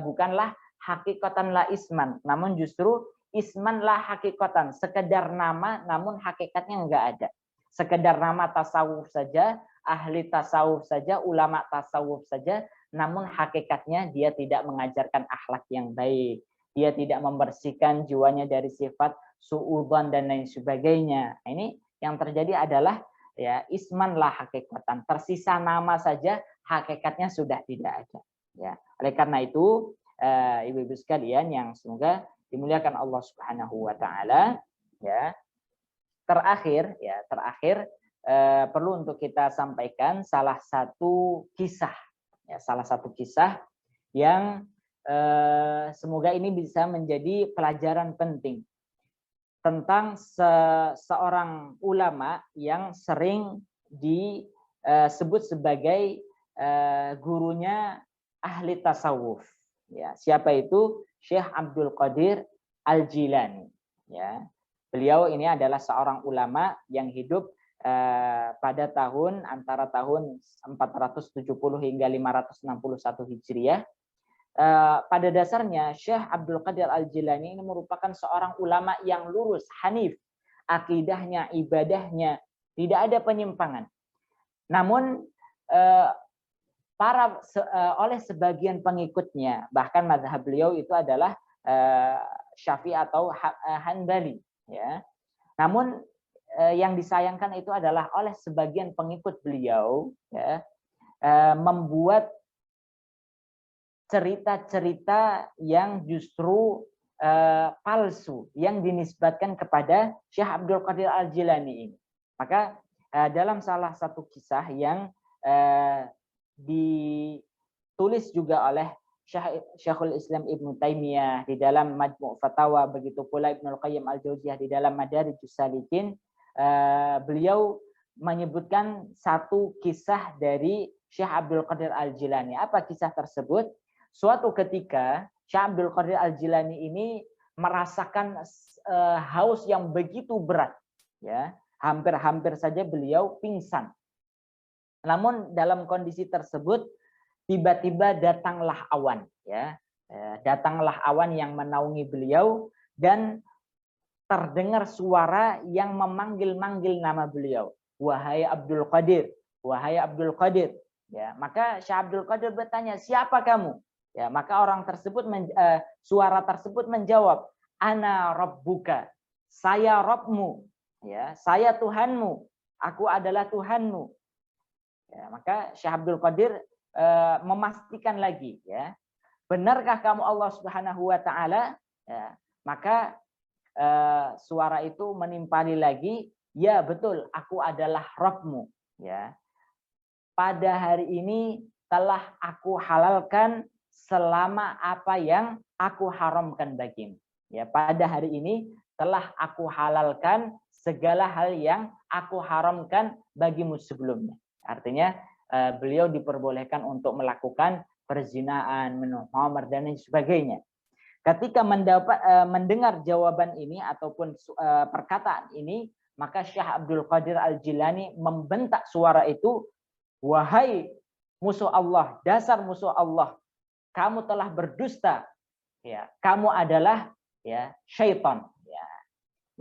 bukanlah hakikatan la isman, namun justru isman la hakikatan, sekedar nama namun hakikatnya enggak ada. Sekedar nama tasawuf saja, ahli tasawuf saja, ulama tasawuf saja, namun hakikatnya dia tidak mengajarkan akhlak yang baik. Dia tidak membersihkan jiwanya dari sifat suudzon dan lain sebagainya. Ini yang terjadi adalah ya isman lah hakikatan. Tersisa nama saja, hakikatnya sudah tidak ada. Ya, oleh karena itu ibu-ibu sekalian yang semoga dimuliakan Allah Subhanahu wa taala, ya. Terakhir perlu untuk kita sampaikan salah satu kisah yang semoga ini bisa menjadi pelajaran penting tentang seorang ulama yang sering disebut sebagai gurunya ahli tasawuf. Ya, siapa itu? Syekh Abdul Qadir Al-Jilani. Ya, beliau ini adalah seorang ulama yang hidup pada antara tahun 470 hingga 561 Hijriah. Pada dasarnya Syekh Abdul Qadir Al-Jilani ini merupakan seorang ulama yang lurus, hanif, akidahnya, ibadahnya tidak ada penyimpangan. Namun oleh sebagian pengikutnya, bahkan mazhab beliau itu adalah Syafi'i atau Hanbali, ya. Namun yang disayangkan itu adalah oleh sebagian pengikut beliau, ya, membuat cerita-cerita yang justru palsu yang dinisbatkan kepada Syekh Abdul Qadir Al-Jilani ini. Maka dalam salah satu kisah yang ditulis juga oleh Syekhul Islam Ibnu Taimiyah di dalam Majmu' Fatawa, begitu pula Ibnul Qayyim Al-Jauziyah di dalam Madarijus Salikin, beliau menyebutkan satu kisah dari Syekh Abdul Qadir Al-Jilani. Apa kisah tersebut? Suatu ketika Syekh Abdul Qadir Al-Jilani ini merasakan haus yang begitu berat, ya, hampir saja beliau pingsan. Namun dalam kondisi tersebut tiba-tiba datanglah awan, ya, datanglah awan yang menaungi beliau dan terdengar suara yang memanggil-manggil nama beliau, wahai Abdul Qadir, wahai Abdul Qadir. Ya, maka Syekh Abdul Qadir bertanya, siapa kamu? Ya, maka suara tersebut menjawab, ana rabbuka, saya Rabbmu, ya, saya Tuhanmu, aku adalah Tuhanmu. Ya, maka Syekh Abdul Qadir memastikan lagi, ya, benarkah kamu Allah Subhanahu wa taala? Ya, maka suara itu menimpali lagi, ya betul, aku adalah Rabbmu. Ya, pada hari ini telah aku halalkan selama apa yang aku haramkan bagimu. Ya, pada hari ini telah aku halalkan segala hal yang aku haramkan bagimu sebelumnya. Artinya beliau diperbolehkan untuk melakukan perzinaan, minum khamar dan lain sebagainya. Ketika mendengar jawaban ini ataupun perkataan ini, maka Syekh Abdul Qadir Al-Jilani membentak suara itu, wahai musuh Allah, dasar musuh Allah, kamu telah berdusta, ya, kamu adalah, ya, syaitan. Ya.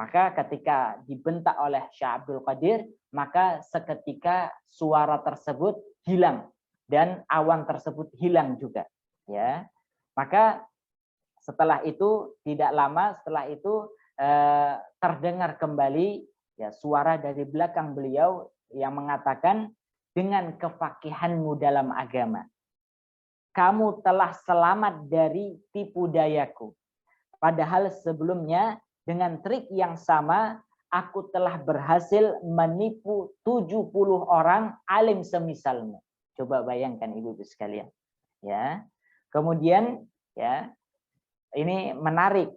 Maka ketika dibentak oleh Syekh Abdul Qadir, maka seketika suara tersebut hilang dan awan tersebut hilang juga. Ya, maka setelah itu, tidak lama setelah itu terdengar kembali, ya, suara dari belakang beliau yang mengatakan, dengan kefakihanmu dalam agama, kamu telah selamat dari tipu dayaku. Padahal sebelumnya dengan trik yang sama, aku telah berhasil menipu 70 orang alim semisalmu. Coba bayangkan ibu-ibu sekalian. Ya. Kemudian, ya, ini menarik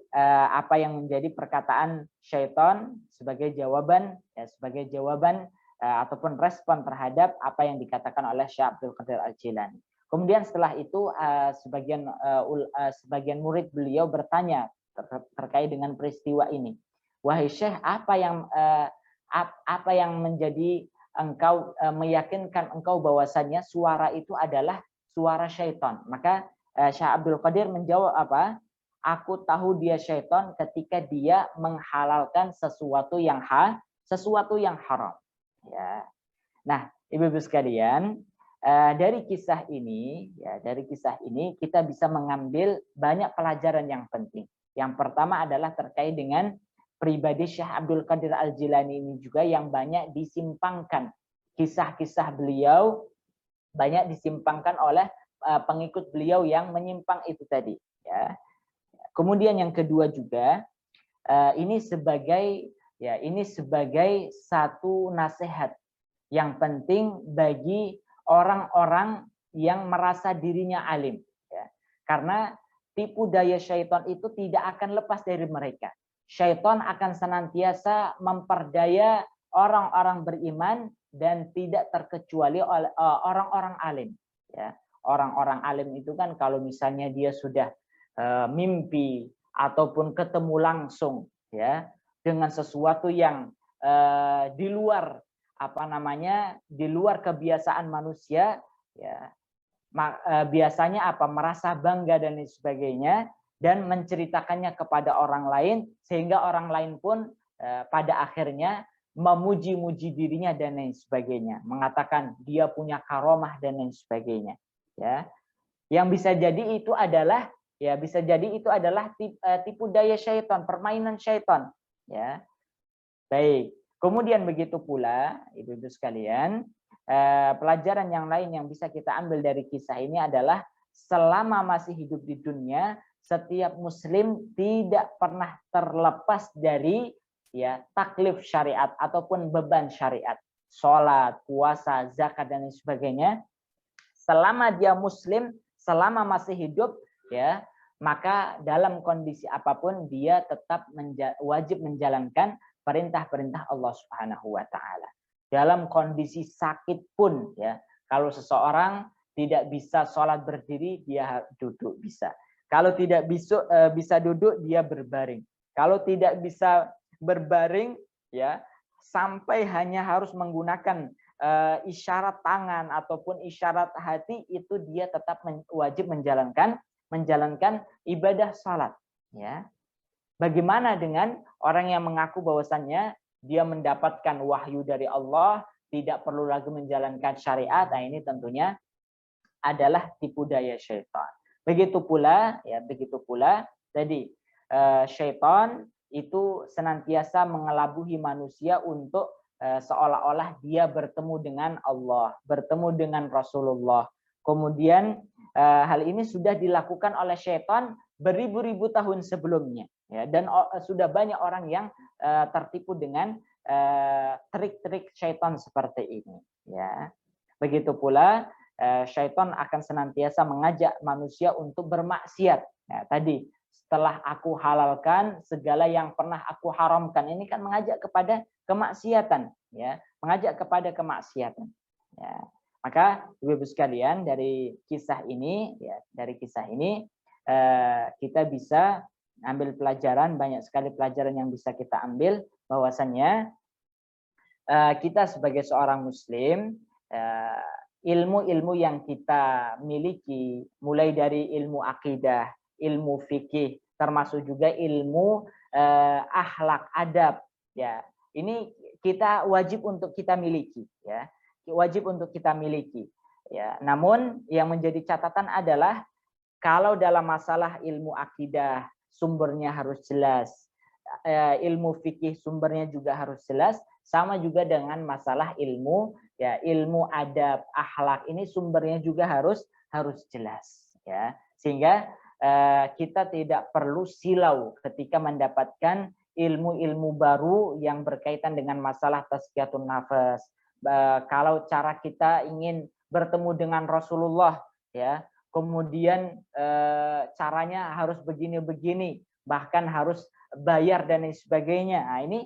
apa yang menjadi perkataan syaitan sebagai jawaban, ya, sebagai jawaban ataupun respon terhadap apa yang dikatakan oleh Syekh Abdul Qadir Al-Jilani. Kemudian setelah itu sebagian murid beliau bertanya terkait dengan peristiwa ini. Wahai Syekh, apa yang menjadi engkau meyakinkan engkau bahwasannya suara itu adalah suara syaitan? Maka Syekh Abdul Qadir menjawab apa? Aku tahu dia syaitan ketika dia menghalalkan sesuatu yang haram. Ya. Nah, ibu-ibu sekalian, dari kisah ini, ya, dari kisah ini kita bisa mengambil banyak pelajaran yang penting. Yang pertama adalah terkait dengan pribadi Syekh Abdul Qadir Al-Jilani ini juga yang banyak disimpangkan. Kisah-kisah beliau banyak disimpangkan oleh pengikut beliau yang menyimpang itu tadi. Ya. Kemudian yang kedua juga, ini sebagai satu nasihat yang penting bagi orang-orang yang merasa dirinya alim. Ya. Karena tipu daya syaitan itu tidak akan lepas dari mereka. Syaitan akan senantiasa memperdaya orang-orang beriman dan tidak terkecuali oleh orang-orang alim. Ya. Orang-orang alim itu kan kalau misalnya dia sudah mimpi ataupun ketemu langsung, ya, dengan sesuatu yang di luar di luar kebiasaan manusia, ya, biasanya merasa bangga dan lain sebagainya dan menceritakannya kepada orang lain sehingga orang lain pun pada akhirnya memuji-muji dirinya dan lain sebagainya, mengatakan dia punya karomah dan lain sebagainya, ya. Yang bisa jadi itu adalah tipu daya syaitan, permainan syaitan, ya. Baik. Kemudian begitu pula, ibu-ibu sekalian, pelajaran yang lain yang bisa kita ambil dari kisah ini adalah selama masih hidup di dunia, setiap muslim tidak pernah terlepas dari, ya, taklif syariat ataupun beban syariat. Sholat, puasa, zakat dan lain sebagainya. Selama dia muslim, selama masih hidup, ya, maka dalam kondisi apapun dia tetap wajib menjalankan perintah-perintah Allah Subhanahu wa taala. Dalam kondisi sakit pun, ya, kalau seseorang tidak bisa sholat berdiri, dia duduk bisa. Kalau tidak bisa duduk, dia berbaring. Kalau tidak bisa berbaring, ya, sampai hanya harus menggunakan isyarat tangan ataupun isyarat hati, itu dia tetap wajib menjalankan ibadah salat, ya. Bagaimana dengan orang yang mengaku bahwasannya dia mendapatkan wahyu dari Allah, tidak perlu lagi menjalankan syariat? Nah, ini tentunya adalah tipu daya syaitan. Begitu pula tadi syaitan itu senantiasa mengelabuhi manusia untuk seolah-olah dia bertemu dengan Allah, bertemu dengan Rasulullah. Kemudian hal ini sudah dilakukan oleh syaitan beribu-ribu tahun sebelumnya, ya, dan sudah banyak orang yang tertipu dengan trik-trik syaitan seperti ini, ya. Begitu pula syaitan akan senantiasa mengajak manusia untuk bermaksiat. Ya, tadi setelah aku halalkan segala yang pernah aku haramkan, ini kan mengajak kepada kemaksiatan, ya, mengajak kepada kemaksiatan. Ya. Maka Ibu-ibu sekalian, dari kisah ini, ya, kita bisa ambil pelajaran, banyak sekali pelajaran yang bisa kita ambil, bahwasannya kita sebagai seorang muslim, ilmu-ilmu yang kita miliki, mulai dari ilmu akidah, ilmu fikih, termasuk juga ilmu akhlak, adab, ya, ini kita wajib untuk kita miliki, ya, wajib untuk kita miliki, ya. Namun yang menjadi catatan adalah kalau dalam masalah ilmu akidah sumbernya harus jelas, ilmu fikih sumbernya juga harus jelas, sama juga dengan masalah ilmu, ya, ilmu adab, akhlak, ini sumbernya juga harus jelas, ya, sehingga kita tidak perlu silau ketika mendapatkan ilmu-ilmu baru yang berkaitan dengan masalah tazkiyatun nafas. Kalau cara kita ingin bertemu dengan Rasulullah, ya, kemudian caranya harus begini-begini, bahkan harus bayar dan lain sebagainya. Nah, ini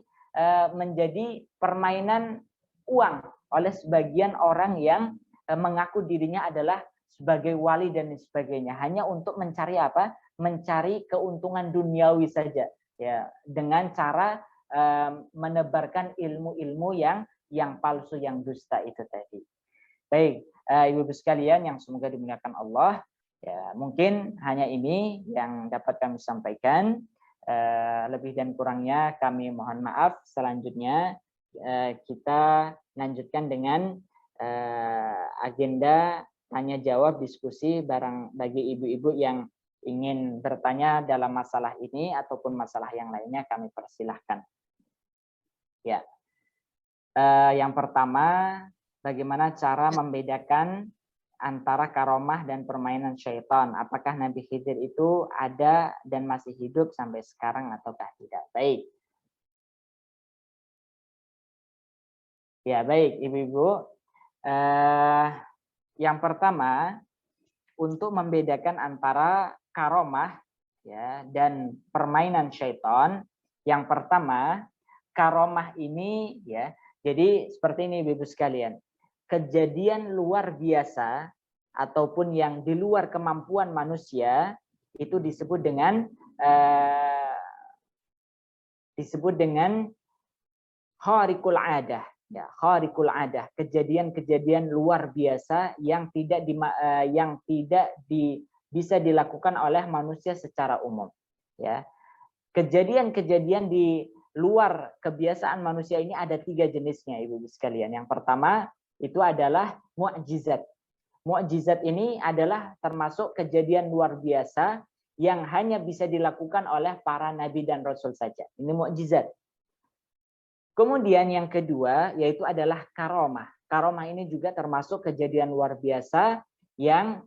menjadi permainan uang oleh sebagian orang yang mengaku dirinya adalah sebagai wali dan lain sebagainya, hanya untuk mencari apa? Mencari keuntungan duniawi saja, ya, dengan cara menebarkan ilmu-ilmu yang palsu, yang dusta itu tadi. Baik, Ibu-ibu sekalian yang semoga dimuliakan Allah, ya, mungkin hanya ini yang dapat kami sampaikan. Lebih dan kurangnya kami mohon maaf. Selanjutnya kita lanjutkan dengan agenda tanya jawab diskusi barang bagi ibu-ibu yang ingin bertanya dalam masalah ini ataupun masalah yang lainnya, kami persilahkan. Ya, yang pertama, bagaimana cara membedakan antara karomah dan permainan syaitan? Apakah Nabi Khidir itu ada dan masih hidup sampai sekarang ataukah tidak? Baik. Ya, baik Ibu-ibu. Yang pertama, untuk membedakan antara karomah, ya, dan permainan syaitan, yang pertama, karomah ini, ya, jadi seperti ini Ibu-ibu sekalian. Kejadian luar biasa ataupun yang di luar kemampuan manusia itu disebut dengan khariqul adah, ya, khariqul adah, kejadian-kejadian luar biasa yang tidak bisa dilakukan oleh manusia secara umum, ya. Kejadian-kejadian di luar kebiasaan manusia ini ada 3 jenisnya Ibu-ibu sekalian. Yang pertama itu adalah mukjizat. Mukjizat ini adalah termasuk kejadian luar biasa yang hanya bisa dilakukan oleh para nabi dan rasul saja. Ini mukjizat. Kemudian yang kedua yaitu adalah karomah. Karomah ini juga termasuk kejadian luar biasa yang,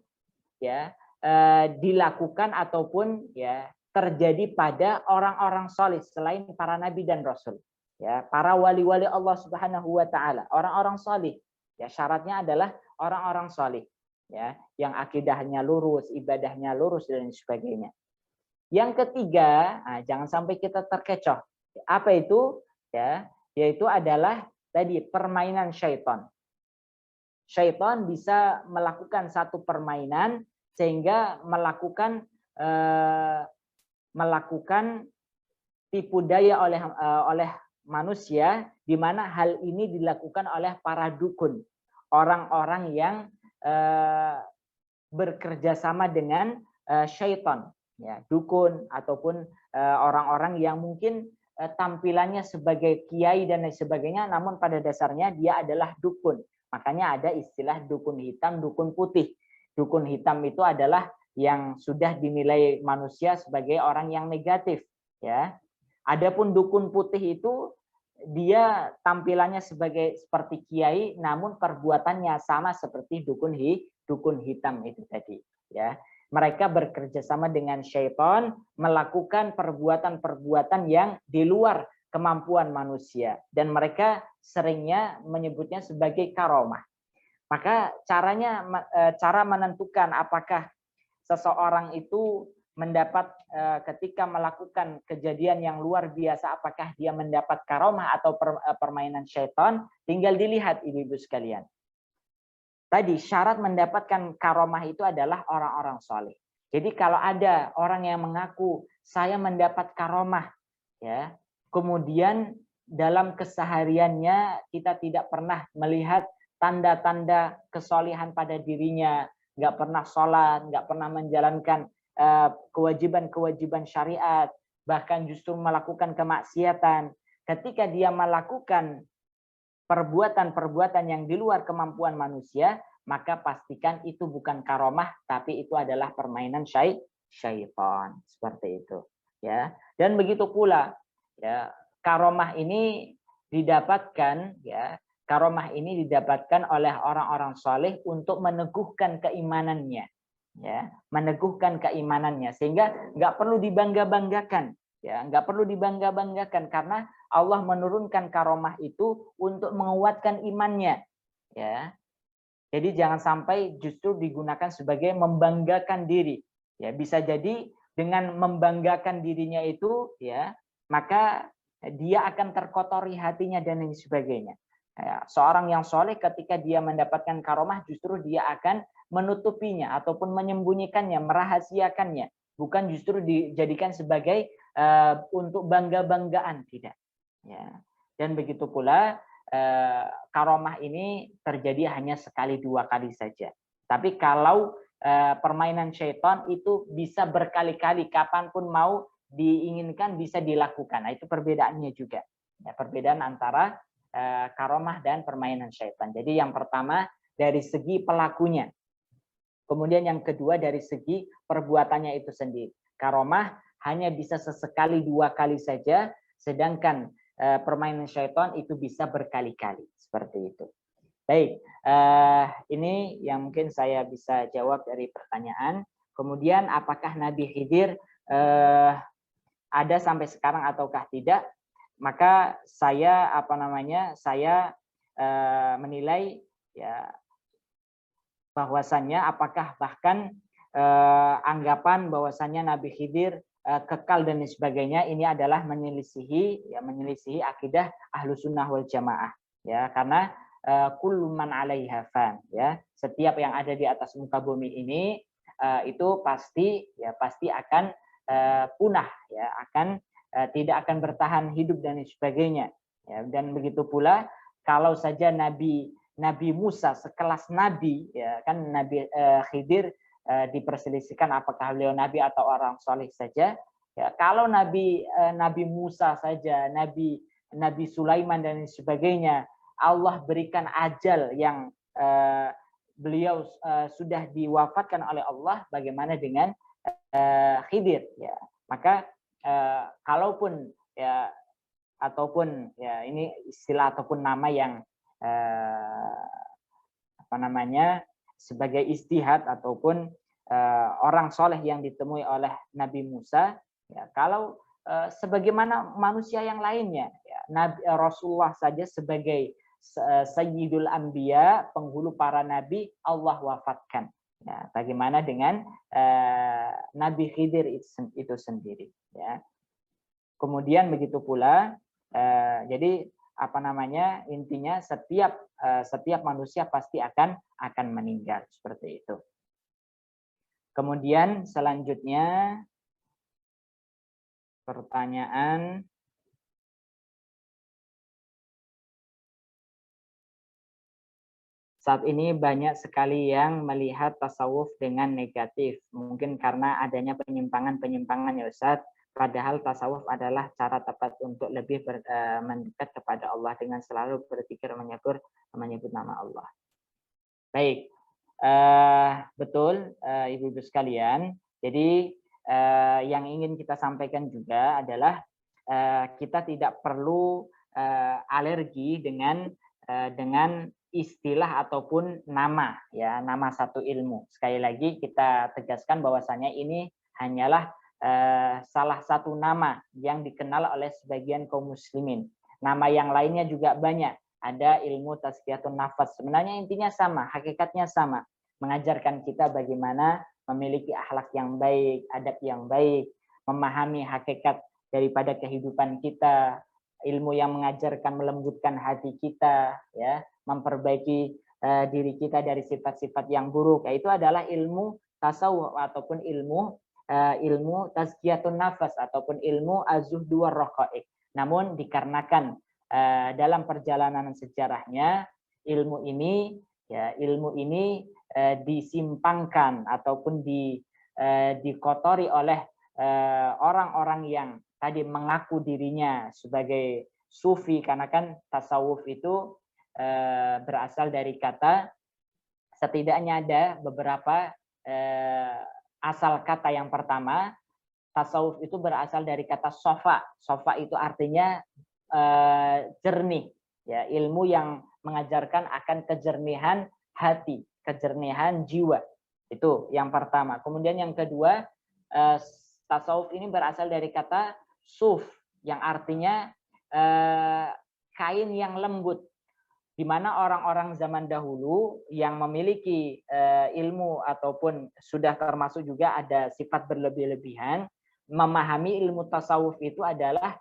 ya, dilakukan ataupun, ya, terjadi pada orang-orang saleh selain para nabi dan rasul. Ya, para wali-wali Allah Subhanahu wa taala, orang-orang saleh. Ya, syaratnya adalah orang-orang saleh, ya, yang akidahnya lurus, ibadahnya lurus dan sebagainya. Yang ketiga, jangan sampai kita terkecoh. Apa itu? Ya, yaitu adalah tadi permainan syaitan. Syaitan bisa melakukan satu permainan sehingga melakukan tipu daya oleh manusia, di mana hal ini dilakukan oleh para dukun, orang-orang yang bekerja sama dengan syaitan, ya, dukun ataupun orang-orang yang mungkin tampilannya sebagai kiai dan lain sebagainya, namun pada dasarnya dia adalah dukun. Makanya ada istilah dukun hitam, dukun putih. Dukun hitam itu adalah yang sudah dinilai manusia sebagai orang yang negatif, ya. Adapun dukun putih itu dia tampilannya seperti kiai, namun perbuatannya sama seperti dukun hitam itu tadi. Ya, mereka bekerja sama dengan syaitan, melakukan perbuatan-perbuatan yang di luar kemampuan manusia, dan mereka seringnya menyebutnya sebagai karomah. Maka cara menentukan apakah seseorang itu mendapat ketika melakukan kejadian yang luar biasa, apakah dia mendapat karomah atau permainan syaitan, tinggal dilihat ibu-ibu sekalian. Tadi syarat mendapatkan karomah itu adalah orang-orang soleh. Jadi kalau ada orang yang mengaku saya mendapat karomah, ya, kemudian dalam kesehariannya kita tidak pernah melihat tanda-tanda kesolehan pada dirinya, nggak pernah sholat, nggak pernah menjalankan kewajiban-kewajiban syariat, bahkan justru melakukan kemaksiatan. Ketika dia melakukan perbuatan-perbuatan yang di luar kemampuan manusia, maka pastikan itu bukan karomah, tapi itu adalah permainan syaitan. Seperti itu. Ya. Dan begitu pula, ya, karomah ini didapatkan, ya, karomah ini didapatkan oleh orang-orang soleh untuk meneguhkan keimanannya. Ya, meneguhkan keimanannya sehingga nggak perlu dibangga-banggakan, ya, nggak perlu dibangga-banggakan karena Allah menurunkan karomah itu untuk menguatkan imannya, ya. Jadi jangan sampai justru digunakan sebagai membanggakan diri, ya. Bisa jadi dengan membanggakan dirinya itu, ya, maka dia akan terkotori hatinya dan lain sebagainya. Ya, seorang yang soleh ketika dia mendapatkan karomah justru dia akan menutupinya ataupun menyembunyikannya, merahasiakannya, bukan justru dijadikan sebagai untuk bangga-banggaan, tidak. Ya. Dan begitu pula karomah ini terjadi hanya sekali dua kali saja. Tapi kalau permainan syaitan itu bisa berkali-kali, kapanpun mau diinginkan bisa dilakukan. Nah, itu perbedaannya juga. Ya, perbedaan antara karomah dan permainan syaitan. Jadi yang pertama dari segi pelakunya. Kemudian yang kedua dari segi perbuatannya itu sendiri. Karomah hanya bisa sesekali dua kali saja, sedangkan permainan syaitan itu bisa berkali-kali. Seperti itu. Baik, ini yang mungkin saya bisa jawab dari pertanyaan. Kemudian apakah Nabi Khidir ada sampai sekarang ataukah tidak? Maka saya menilai, ya, bahwasannya apakah bahkan anggapan bahwasannya Nabi Khidir kekal dan sebagainya ini adalah menyelisihi akidah Ahlussunnah wal Jamaah, ya, karena kullu man 'alaiha fan, ya, setiap yang ada di atas muka bumi ini itu pasti akan punah, ya, tidak akan bertahan hidup dan sebagainya, ya. Dan begitu pula kalau saja Nabi Musa sekelas nabi, ya kan, Nabi Khidir diperselisihkan apakah beliau nabi atau orang soleh saja. Ya, kalau Nabi Musa saja, Nabi Sulaiman dan sebagainya, Allah berikan ajal yang beliau sudah diwafatkan oleh Allah, bagaimana dengan Khidir, ya. Maka kalaupun, ya, ataupun, ya, ini istilah ataupun nama yang sebagai istihad ataupun orang soleh yang ditemui oleh Nabi Musa, ya, kalau sebagaimana manusia yang lainnya, ya, Rasulullah saja sebagai Sayyidul Anbiya, penghulu para nabi, Allah wafatkan. Ya, bagaimana dengan Nabi Khidir itu sendiri, ya. Kemudian begitu pula, jadi intinya setiap manusia pasti akan meninggal, seperti itu. Kemudian selanjutnya pertanyaan, saat ini banyak sekali yang melihat tasawuf dengan negatif, mungkin karena adanya penyimpangan ya Ustaz. Padahal tasawuf adalah cara tepat untuk lebih mendekat kepada Allah dengan selalu berzikir, menyebut nama Allah. Baik, betul ibu-ibu sekalian. Jadi yang ingin kita sampaikan juga adalah kita tidak perlu alergi dengan istilah ataupun nama, ya, nama satu ilmu. Sekali lagi kita tegaskan bahwasanya ini hanyalah salah satu nama yang dikenal oleh sebagian kaum muslimin. Nama yang lainnya juga banyak. Ada ilmu tazkiyatun nafas. Sebenarnya intinya sama, hakikatnya sama. Mengajarkan kita bagaimana memiliki akhlak yang baik, adab yang baik, memahami hakikat daripada kehidupan kita, ilmu yang mengajarkan melembutkan hati kita, ya, memperbaiki diri kita dari sifat-sifat yang buruk. Itu adalah ilmu tasawuf ataupun ilmu tazkiyatun nafas ataupun ilmu az-zuhdu war-raqaiq. Namun dikarenakan dalam perjalanan sejarahnya ilmu ini disimpangkan ataupun dikotori oleh orang-orang yang tadi mengaku dirinya sebagai sufi, karena kan tasawuf itu berasal dari kata, setidaknya ada beberapa asal kata. Yang pertama, tasawuf itu berasal dari kata sofa. Sofa itu artinya jernih, ya, ilmu yang mengajarkan akan kejernihan hati, kejernihan jiwa. Itu yang pertama. Kemudian yang kedua, tasawuf ini berasal dari kata suf, yang artinya kain yang lembut, di mana orang-orang zaman dahulu yang memiliki ilmu ataupun sudah termasuk juga ada sifat berlebih-lebihan, memahami ilmu tasawuf itu adalah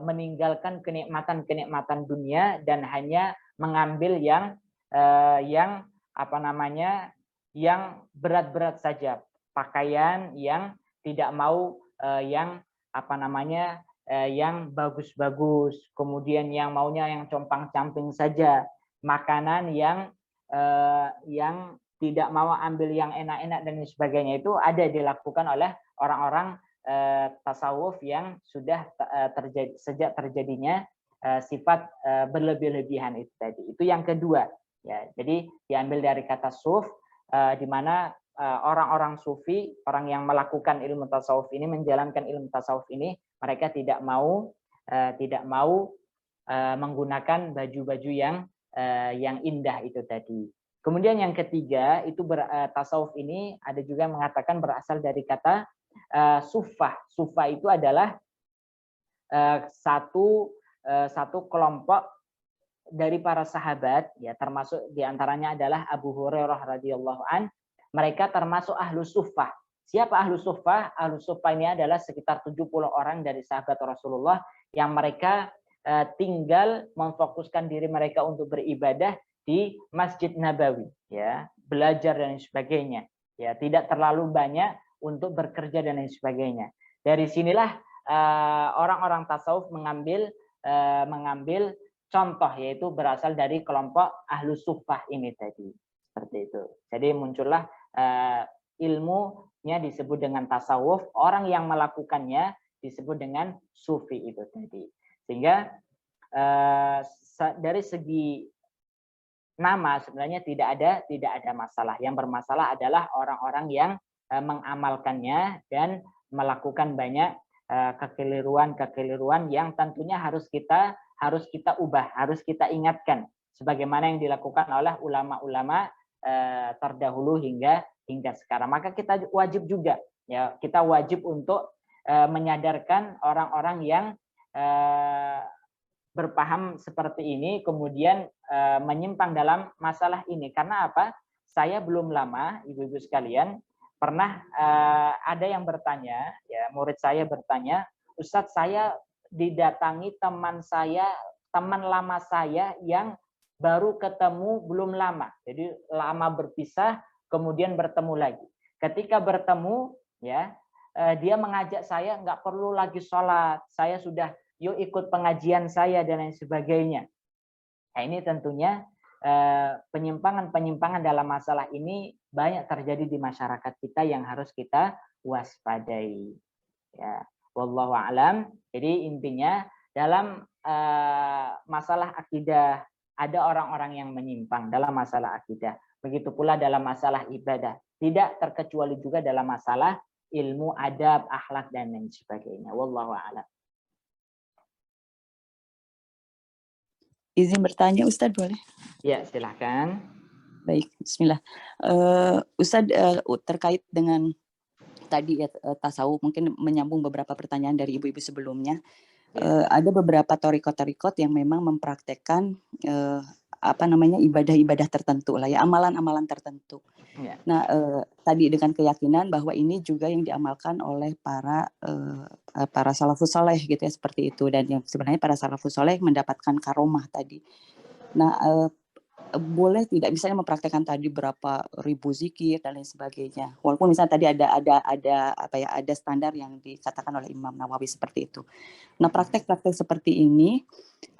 meninggalkan kenikmatan-kenikmatan dunia dan hanya mengambil yang berat-berat saja, pakaian yang tidak mau yang bagus-bagus, kemudian yang maunya yang compang-camping saja, makanan yang tidak mau ambil yang enak-enak dan sebagainya. Itu ada dilakukan oleh orang-orang tasawuf yang sudah sejak terjadinya sifat berlebih-lebihan itu tadi. Itu yang kedua, ya. Jadi diambil dari kata suf, di mana orang-orang sufi, orang yang melakukan ilmu tasawuf ini, menjalankan ilmu tasawuf ini, mereka tidak mau menggunakan baju-baju yang indah itu tadi. Kemudian yang ketiga, itu tasawuf ini ada juga mengatakan berasal dari kata sufah. Sufah itu adalah satu kelompok dari para sahabat, ya, termasuk diantaranya adalah Abu Hurairah radhiyallahu an. Mereka termasuk ahlu suffah. Siapa ahlu suffah? Ahlu suffah ini adalah sekitar 70 orang dari sahabat Rasulullah yang mereka tinggal memfokuskan diri mereka untuk beribadah di Masjid Nabawi, ya, belajar dan sebagainya, ya, tidak terlalu banyak untuk bekerja dan lain sebagainya. Dari sinilah orang-orang tasawuf mengambil contoh, yaitu berasal dari kelompok ahlu suffah ini tadi, seperti itu. Jadi muncullah ilmunya disebut dengan tasawuf, orang yang melakukannya disebut dengan sufi itu tadi. Sehingga dari segi nama sebenarnya tidak ada masalah. Yang bermasalah adalah orang-orang yang mengamalkannya dan melakukan banyak kekeliruan yang tentunya harus kita ubah, harus kita ingatkan, sebagaimana yang dilakukan oleh ulama-ulama terdahulu hingga sekarang. Maka kita wajib juga, ya, kita wajib untuk menyadarkan orang-orang yang berpaham seperti ini kemudian menyimpang dalam masalah ini. Karena apa? Saya belum lama, ibu-ibu sekalian, pernah ada yang bertanya, ya, murid saya bertanya, Ustadz, saya didatangi teman lama saya yang baru ketemu belum lama. Jadi lama berpisah, kemudian bertemu lagi. Ketika bertemu, ya, dia mengajak saya, nggak perlu lagi sholat, saya sudah, yuk ikut pengajian saya dan lain sebagainya. Nah, ini tentunya penyimpangan dalam masalah ini banyak terjadi di masyarakat kita yang harus kita waspadai. Ya, wallahu a'lam. Jadi intinya dalam masalah akidah ada orang-orang yang menyimpang dalam masalah akidah. Begitu pula dalam masalah ibadah. Tidak terkecuali juga dalam masalah ilmu, adab, akhlak dan lain sebagainya. Wallahu a'lam. Izin bertanya Ustadz boleh? Ya, silahkan. Baik, Bismillah. Ustadz, terkait dengan tadi ya, tasawuf, mungkin menyambung beberapa pertanyaan dari ibu-ibu sebelumnya. Ya. Ada beberapa torikot-torikot yang memang mempraktekkan ibadah-ibadah tertentu lah ya, amalan-amalan tertentu. Ya. Nah, tadi dengan keyakinan bahwa ini juga yang diamalkan oleh para salafus soleh gitu ya, seperti itu, dan yang sebenarnya para salafus soleh mendapatkan karomah tadi. Nah, boleh tidak misalnya mempraktekkan tadi berapa ribu zikir dan lain sebagainya, walaupun misalnya tadi ada standar yang dikatakan oleh Imam Nawawi seperti itu. Nah, praktek-praktek seperti ini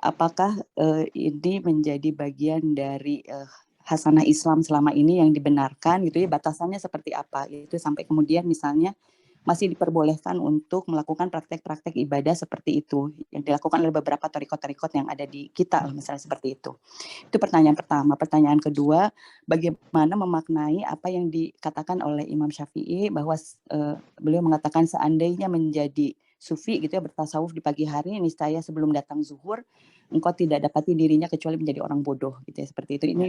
apakah ini menjadi bagian dari hasanah Islam selama ini yang dibenarkan gitu ya, batasannya seperti apa itu, sampai kemudian misalnya masih diperbolehkan untuk melakukan praktek-praktek ibadah seperti itu yang dilakukan oleh beberapa torikot-torikot yang ada di kita misalnya seperti itu. Itu pertanyaan pertama. Pertanyaan kedua, bagaimana memaknai apa yang dikatakan oleh Imam Syafi'i bahwa beliau mengatakan seandainya menjadi sufi gitu ya, bertasawuf di pagi hari, niscaya sebelum datang zuhur engkau tidak dapati dirinya kecuali menjadi orang bodoh gitu ya, seperti itu. Ini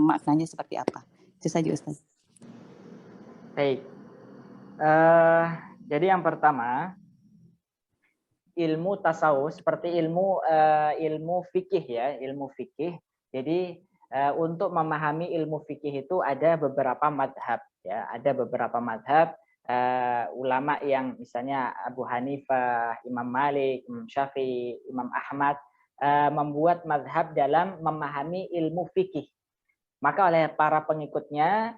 maknanya seperti apa? Itu saja Ustaz. Baik. Jadi yang pertama, ilmu tasawuf seperti ilmu fikih ya, ilmu fikih. Jadi untuk memahami ilmu fikih itu ada beberapa madhab ya, ada beberapa madhab ulama yang misalnya Abu Hanifah, Imam Malik, Imam Syafi'i, Imam Ahmad membuat madhab dalam memahami ilmu fikih. Maka oleh para pengikutnya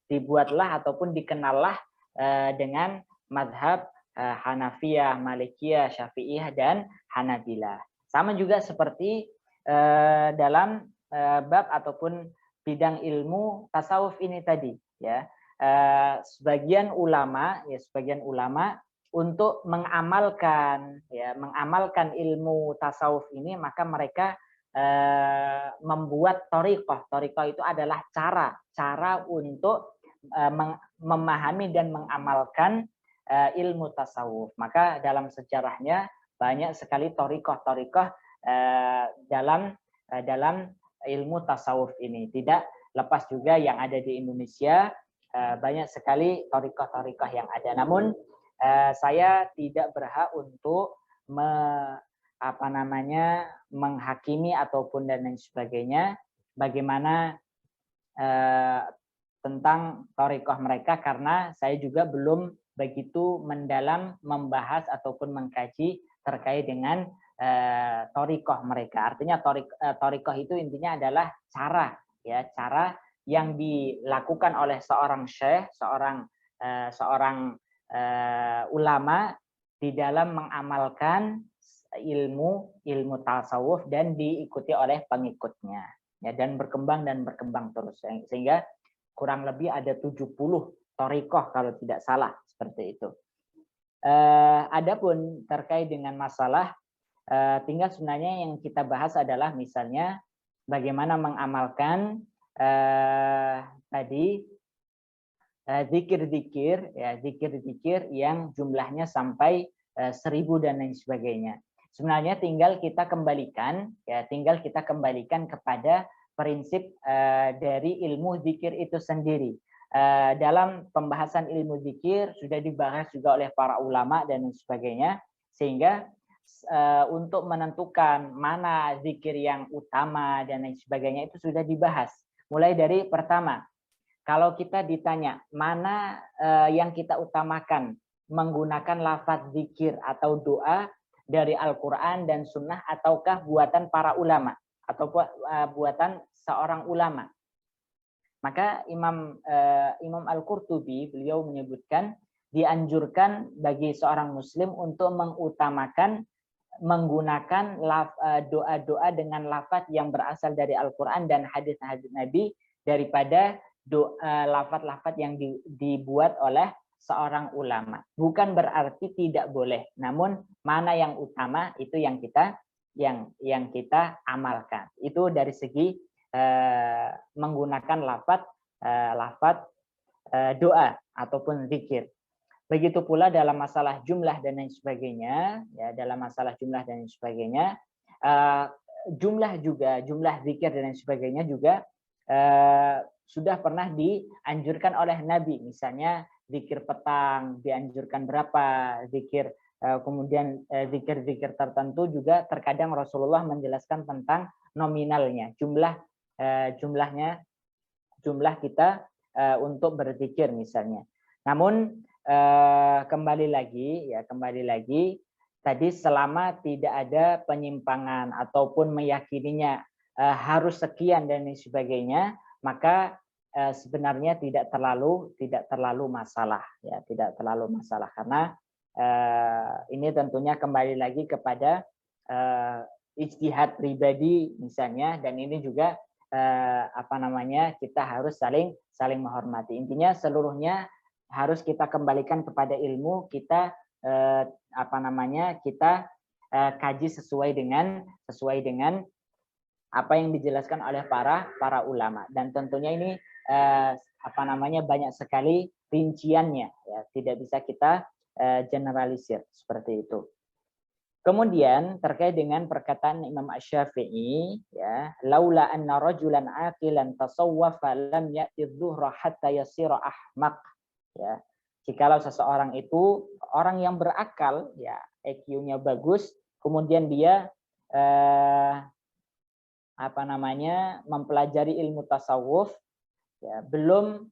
dibuatlah ataupun dikenallah dengan madhab Hanafiyah, Malikiyah, Syafi'iyah, dan Hanabilah. Sama juga seperti dalam bab ataupun bidang ilmu tasawuf ini tadi, ya. Sebagian ulama untuk mengamalkan ilmu tasawuf ini, maka mereka membuat thariqah. Thariqah itu adalah cara untuk memahami dan mengamalkan ilmu tasawuf. Maka dalam sejarahnya banyak sekali thariqah dalam ilmu tasawuf ini. Tidak lepas juga yang ada di Indonesia, banyak sekali thariqah yang ada. Namun saya tidak berhak untuk menghakimi ataupun dan lain sebagainya bagaimana tentang thariqah mereka, karena saya juga belum begitu mendalam membahas ataupun mengkaji terkait dengan thariqah mereka. Artinya thariqah itu intinya adalah cara yang dilakukan oleh seorang syekh, seorang ulama di dalam mengamalkan ilmu tasawuf dan diikuti oleh pengikutnya, ya, dan berkembang terus, sehingga kurang lebih ada 70 thariqah kalau tidak salah, seperti itu. Adapun terkait dengan masalah tinggal sebenarnya yang kita bahas adalah misalnya bagaimana mengamalkan tadi zikir-zikir yang jumlahnya sampai 1000 dan lain sebagainya. Sebenarnya tinggal kita kembalikan kepada prinsip dari ilmu zikir itu sendiri. Dalam pembahasan ilmu zikir sudah dibahas juga oleh para ulama dan lain sebagainya, sehingga untuk menentukan mana zikir yang utama dan lain sebagainya itu sudah dibahas. Mulai dari pertama, kalau kita ditanya mana yang kita utamakan, menggunakan lafaz zikir atau doa dari Al-Quran dan Sunnah, ataukah buatan para ulama atau buatan seorang ulama. Maka Imam Al-Qurtubi beliau menyebutkan dianjurkan bagi seorang muslim untuk mengutamakan menggunakan doa-doa dengan lafaz yang berasal dari Al-Quran dan hadis-hadis Nabi daripada lafaz-lafaz yang dibuat oleh seorang ulama. Bukan berarti tidak boleh, namun mana yang utama itu yang kita amalkan. Itu dari segi menggunakan lafaz doa ataupun zikir. Begitu pula dalam masalah jumlah dan lain sebagainya, ya, dalam masalah jumlah dan lain sebagainya, jumlah zikir dan lain sebagainya juga sudah pernah dianjurkan oleh Nabi. Misalnya zikir petang dianjurkan berapa, kemudian zikir-zikir tertentu juga terkadang Rasulullah menjelaskan tentang nominalnya, jumlah kita untuk berzikir misalnya. Namun kembali lagi tadi selama tidak ada penyimpangan ataupun meyakininya harus sekian dan sebagainya, maka sebenarnya tidak terlalu masalah, ya, tidak terlalu masalah, karena ini tentunya kembali lagi kepada ijtihad pribadi misalnya, dan ini juga kita harus saling menghormati. Intinya seluruhnya harus kita kembalikan kepada ilmu, kita kita kaji sesuai dengan apa yang dijelaskan oleh para ulama, dan tentunya ini banyak sekali rinciannya, ya, tidak bisa kita generalisir seperti itu. Kemudian terkait dengan perkataan Imam Asy-Syafi'i, ya, laula anna rajulan aqilan tasawwafa lam ya'ti dhuhra hatta yasira ahmaq, ya. Jikalau seseorang itu orang yang berakal, ya, IQ-nya bagus, kemudian dia mempelajari ilmu tasawuf, ya, belum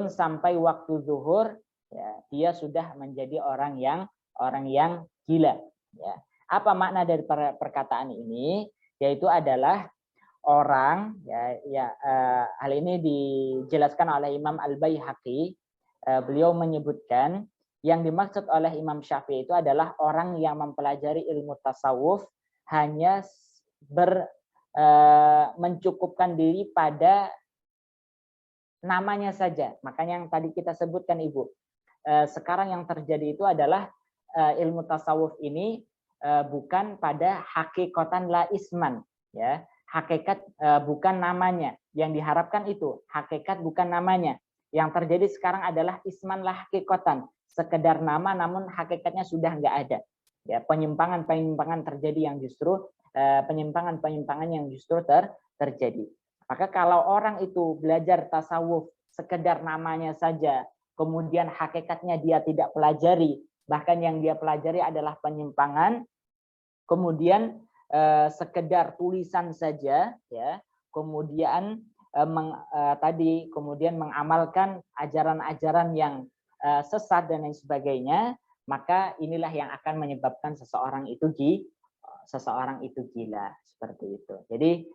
sampai waktu zuhur, ya, dia sudah menjadi orang yang gila, ya. Apa makna dari perkataan ini? Yaitu adalah orang, hal ini dijelaskan oleh Imam Al-Baihaqi. Beliau menyebutkan yang dimaksud oleh Imam Syafi'i itu adalah orang yang mempelajari ilmu tasawuf hanya mencukupkan diri pada namanya saja. Makanya yang tadi kita sebutkan, Ibu, sekarang yang terjadi itu adalah ilmu tasawuf ini bukan pada hakikatan la isman, ya, hakikat bukan namanya. Yang diharapkan itu hakikat bukan namanya. Yang terjadi sekarang adalah isman la hakikatan, sekedar nama namun hakikatnya sudah nggak ada, ya. Penyimpangan terjadi yang justru penyimpangan yang justru terjadi. Maka kalau orang itu belajar tasawuf sekedar namanya saja, kemudian hakikatnya dia tidak pelajari, bahkan yang dia pelajari adalah penyimpangan, kemudian sekedar tulisan saja, ya, kemudian kemudian mengamalkan ajaran-ajaran yang sesat dan lain sebagainya, maka inilah yang akan menyebabkan seseorang itu gila, seperti itu. Jadi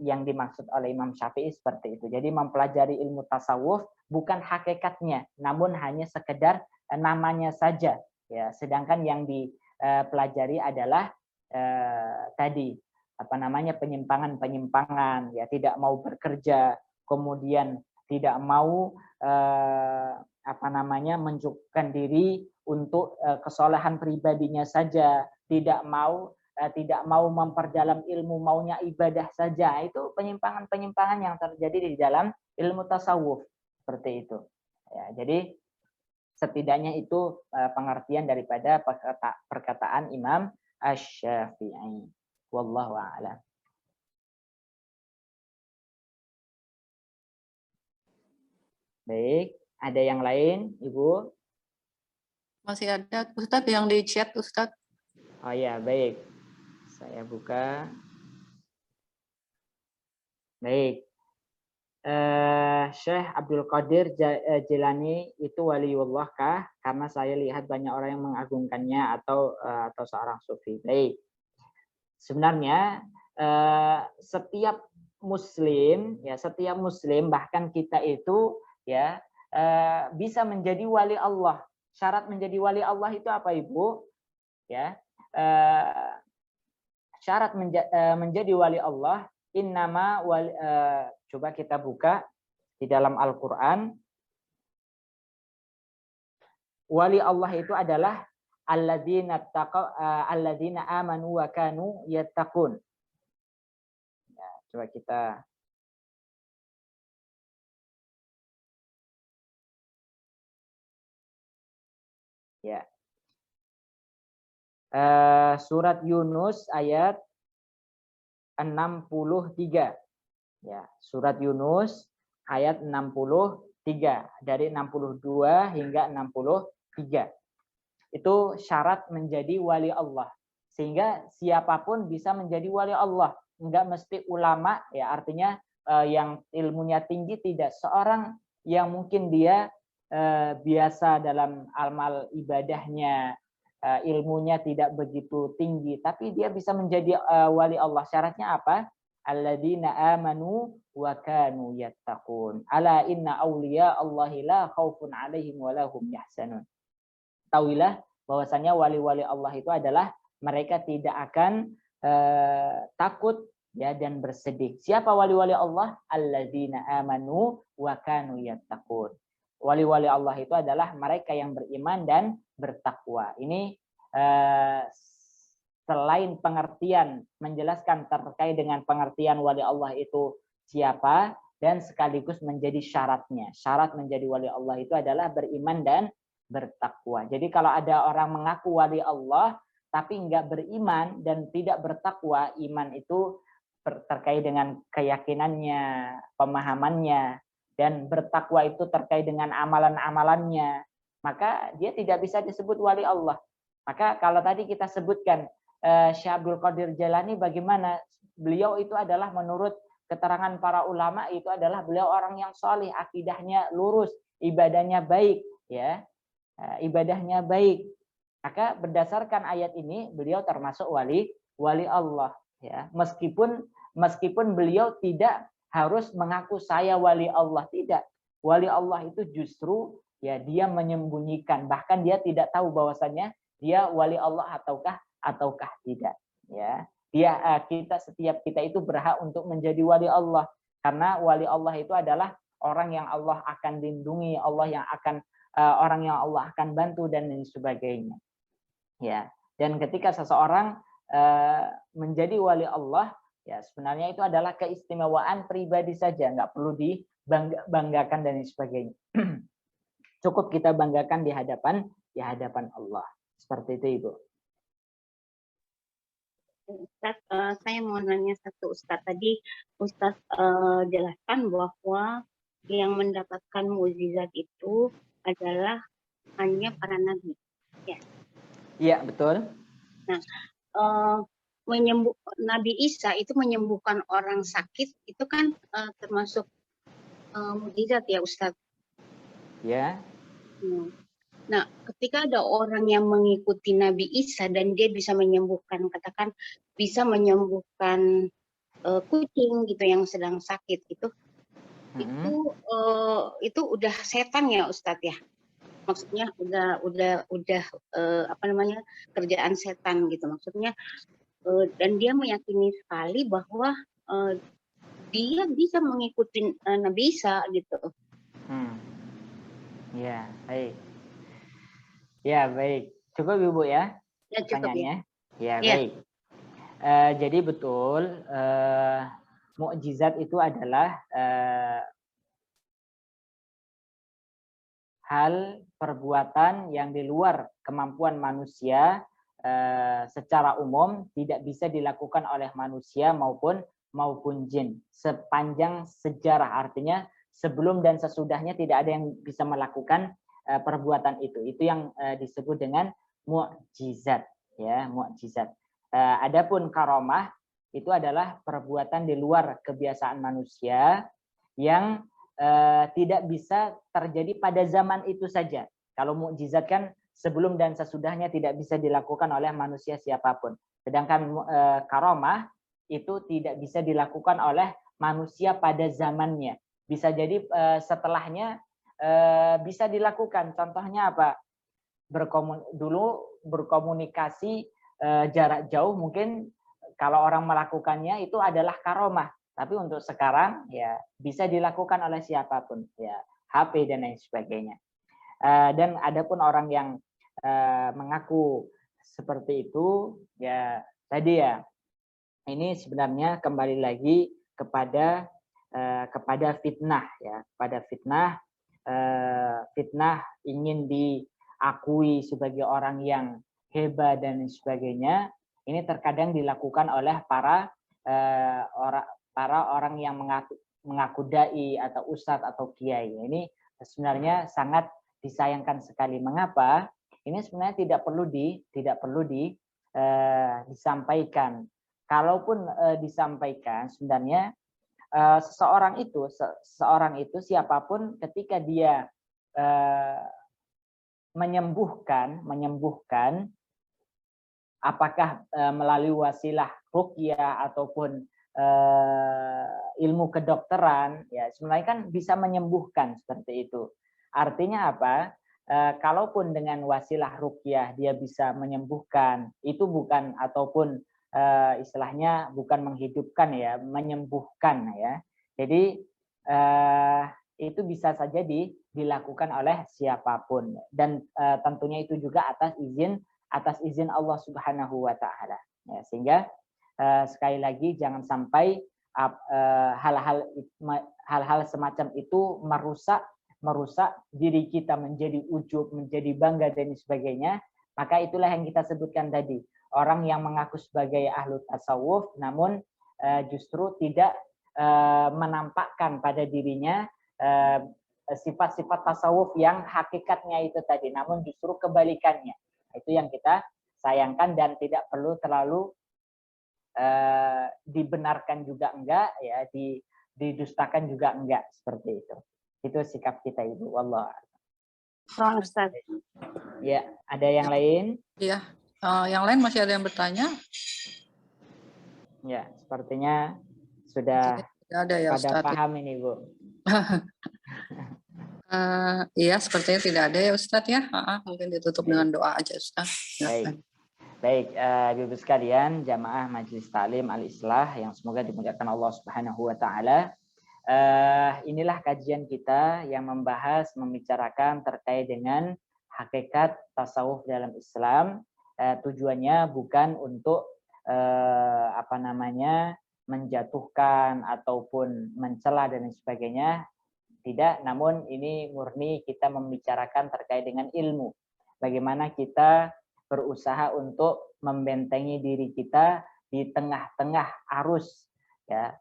yang dimaksud oleh Imam Syafi'i seperti itu. Jadi mempelajari ilmu tasawuf bukan hakikatnya, namun hanya sekedar namanya saja, ya. Sedangkan yang dipelajari adalah penyimpangan, ya, tidak mau bekerja, kemudian tidak mau mencukupkan diri untuk kesolehan pribadinya saja, tidak mau memperdalam ilmu, maunya ibadah saja. Itu penyimpangan yang terjadi di dalam ilmu tasawuf, seperti itu, ya. Jadi setidaknya itu pengertian daripada perkataan Imam Asy-Syafi'i. Wallahu a'lam. Baik, ada yang lain, Ibu? Masih ada, Ustadz, yang di chat, Ustadz. Oh ya, baik. Saya buka. Baik. Syekh Abdul Qadir Jilani itu waliullah kah? Karena saya lihat banyak orang yang mengagungkannya, atau seorang sufi. Baik. Sebenarnya setiap muslim, ya, bahkan kita itu, ya, bisa menjadi wali Allah. Syarat menjadi wali Allah itu apa, Ibu? Ya, syarat menjadi wali Allah, coba kita buka di dalam Al-Qur'an. Wali Allah itu adalah alladzina amanu wa kanu yattaqun. Ya, coba kita surat Yunus ayat 63. Ya, surat Yunus ayat 63 dari 62 hingga 63. Itu syarat menjadi wali Allah. Sehingga siapapun bisa menjadi wali Allah. Enggak mesti ulama, ya artinya yang ilmunya tinggi tidak. Seorang yang mungkin dia biasa dalam amal ibadahnya, ilmunya tidak begitu tinggi, tapi dia bisa menjadi wali Allah. Syaratnya apa? Alladzina amanu wa kanu yattaqun. Ala inna awliya Allahi la khaufun alaihim wa lahum yahzanun. Tahuilah bahwasanya wali-wali Allah itu adalah mereka tidak akan takut ya dan bersedih. Siapa wali-wali Allah? Alladzina amanu wa kanu yattaqun. Wali-wali Allah itu adalah mereka yang beriman dan bertakwa. Ini selain pengertian, menjelaskan terkait dengan pengertian wali Allah itu siapa, dan sekaligus menjadi syaratnya. Syarat menjadi wali Allah itu adalah beriman dan bertakwa. Jadi kalau ada orang mengaku wali Allah, tapi enggak beriman dan tidak bertakwa, iman itu terkait dengan keyakinannya, pemahamannya, dan bertakwa itu terkait dengan amalan-amalannya, maka dia tidak bisa disebut wali Allah. Maka kalau tadi kita sebutkan Syekh Abdul Qadir Jailani, bagaimana beliau itu adalah menurut keterangan para ulama itu adalah beliau orang yang saleh, akidahnya lurus, ibadahnya baik, ya, ibadahnya baik. Maka berdasarkan ayat ini beliau termasuk wali Allah, ya. Meskipun beliau tidak harus mengaku saya wali Allah, tidak. Wali Allah itu justru ya dia menyembunyikan, bahkan dia tidak tahu bahwasannya dia wali Allah ataukah tidak, ya. Setiap kita itu berhak untuk menjadi wali Allah, karena wali Allah itu adalah orang yang Allah akan lindungi, orang yang Allah akan bantu dan lain sebagainya, ya. Dan ketika seseorang menjadi wali Allah, ya sebenarnya itu adalah keistimewaan pribadi saja, nggak perlu dibanggakan dan lain sebagainya. Cukup kita banggakan di hadapan Allah. Seperti itu, Ibu. Ustaz, saya mau nanya satu, Ustaz. Tadi Ustaz jelaskan bahwa yang mendapatkan mukjizat itu adalah hanya para nabi. Ya. Iya, betul. Nah, Nabi Isa itu menyembuhkan orang sakit itu kan termasuk mukjizat ya, Ustaz. Ya. Nah, ketika ada orang yang mengikuti Nabi Isa dan dia bisa menyembuhkan, katakan bisa menyembuhkan kucing gitu yang sedang sakit itu udah setan ya, Ustadz ya. Maksudnya udah apa namanya, kerjaan setan gitu maksudnya, dan dia meyakini sekali bahwa dia bisa mengikuti Nabi Isa gitu. Ya, baik. Ya, baik. Cukup Ibu ya? Ya, cukup ya. Ya, baik. Jadi betul, mukjizat itu adalah hal perbuatan yang di luar kemampuan manusia, secara umum tidak bisa dilakukan oleh manusia maupun jin sepanjang sejarah. Artinya sebelum dan sesudahnya tidak ada yang bisa melakukan perbuatan itu. Itu yang disebut dengan mukjizat, ya, mukjizat. Adapun karomah itu adalah perbuatan di luar kebiasaan manusia yang tidak bisa terjadi pada zaman itu saja. Kalau mukjizat kan sebelum dan sesudahnya tidak bisa dilakukan oleh manusia siapapun. Sedangkan karomah itu tidak bisa dilakukan oleh manusia pada zamannya. Bisa jadi setelahnya bisa dilakukan. Contohnya apa? Dulu berkomunikasi jarak jauh, mungkin kalau orang melakukannya itu adalah karomah. Tapi untuk sekarang ya bisa dilakukan oleh siapapun, ya, HP dan lain sebagainya. Dan adapun orang yang mengaku seperti itu, ya tadi ya, ini sebenarnya kembali lagi kepada fitnah, ya, kepada fitnah ingin diakui sebagai orang yang hebat dan lain sebagainya, Ini terkadang dilakukan oleh para orang yang mengaku dai atau ustadz atau kiai. Ini sebenarnya sangat disayangkan sekali. Mengapa? Ini sebenarnya tidak perlu disampaikan. Kalaupun disampaikan, sebenarnya seseorang itu siapapun ketika dia menyembuhkan apakah melalui wasilah ruqyah ataupun ilmu kedokteran, ya sebenarnya kan bisa menyembuhkan seperti itu. Artinya apa? Kalaupun dengan wasilah ruqyah dia bisa menyembuhkan, itu bukan ataupun istilahnya bukan menghidupkan ya, menyembuhkan ya. Jadi itu bisa saja dilakukan oleh siapapun, dan tentunya itu juga atas izin Allah Subhanahu wa taala. Ya, sehingga sekali lagi jangan sampai hal-hal semacam itu merusak diri kita menjadi ujub, menjadi bangga dan sebagainya. Maka itulah yang kita sebutkan tadi, orang yang mengaku sebagai ahlu tasawuf namun justru tidak menampakkan pada dirinya sifat-sifat tasawuf yang hakikatnya itu tadi, namun justru kebalikannya. Itu yang kita sayangkan dan tidak perlu terlalu dibenarkan juga enggak, ya didustakan juga enggak, seperti itu. Itu sikap kita, Ibu. Wallah. Ustaz. Ya, ada yang lain? Iya, yang lain masih ada yang bertanya? Ya, sepertinya sudah tidak ada ya, pada Ustaz. paham ini, Bu. Iya, sepertinya tidak ada ya, Ustadz ya. Mungkin ditutup dengan doa aja, Ustadz. Baik, Ibu sekalian, jamaah Majelis Ta'lim Al-Islah yang semoga dimuliakan Allah Subhanahu wa taala. Inilah kajian kita yang membicarakan terkait dengan hakikat tasawuf dalam Islam. Tujuannya bukan untuk menjatuhkan ataupun mencela dan sebagainya. Tidak, namun ini murni kita membicarakan terkait dengan ilmu. Bagaimana kita berusaha untuk membentengi diri kita di tengah-tengah arus, ya,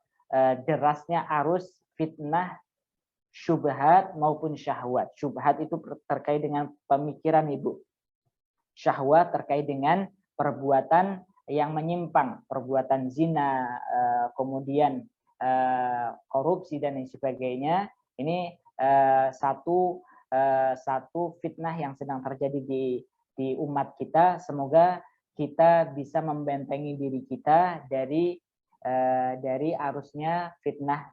derasnya arus fitnah, syubhat maupun syahwat. Syubhat itu terkait dengan pemikiran, Ibu. Syahwat terkait dengan perbuatan yang menyimpang, perbuatan zina, kemudian korupsi dan lain sebagainya. Ini satu fitnah yang sedang terjadi di umat kita. Semoga kita bisa membentengi diri kita dari arusnya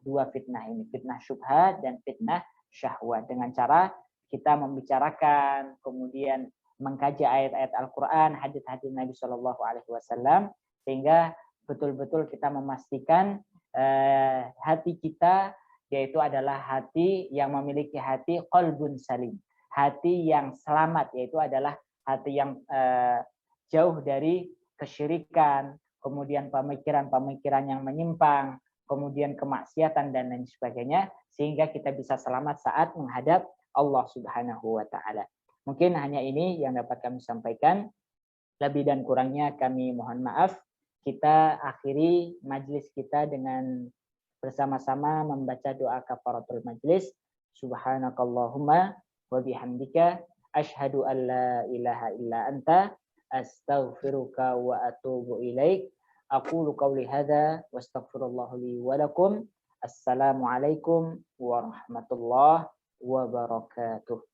dua fitnah ini, fitnah syubhat dan fitnah syahwat, dengan cara kita membicarakan, kemudian mengkaji ayat-ayat Al-Quran, hadits-hadits Nabi Shallallahu Alaihi Wasallam, sehingga betul-betul kita memastikan hati kita yaitu adalah hati yang memiliki hati qalbun salim, hati yang selamat, yaitu adalah hati yang jauh dari kesyirikan, kemudian pemikiran-pemikiran yang menyimpang, kemudian kemaksiatan dan lain sebagainya, sehingga kita bisa selamat saat menghadap Allah Subhanahu wa taala. Mungkin hanya ini yang dapat kami sampaikan. Lebih dan kurangnya kami mohon maaf. Kita akhiri majelis kita dengan bersama-sama membaca doa kafaratul majlis. Subhanakallahumma wa bihamdika asyhadu an la ilaha illa anta astaghfiruka wa atubu ilaik. Aqulu qawli hadza wa astaghfirullah li wa lakum. Assalamualaikum warahmatullahi wabarakatuh.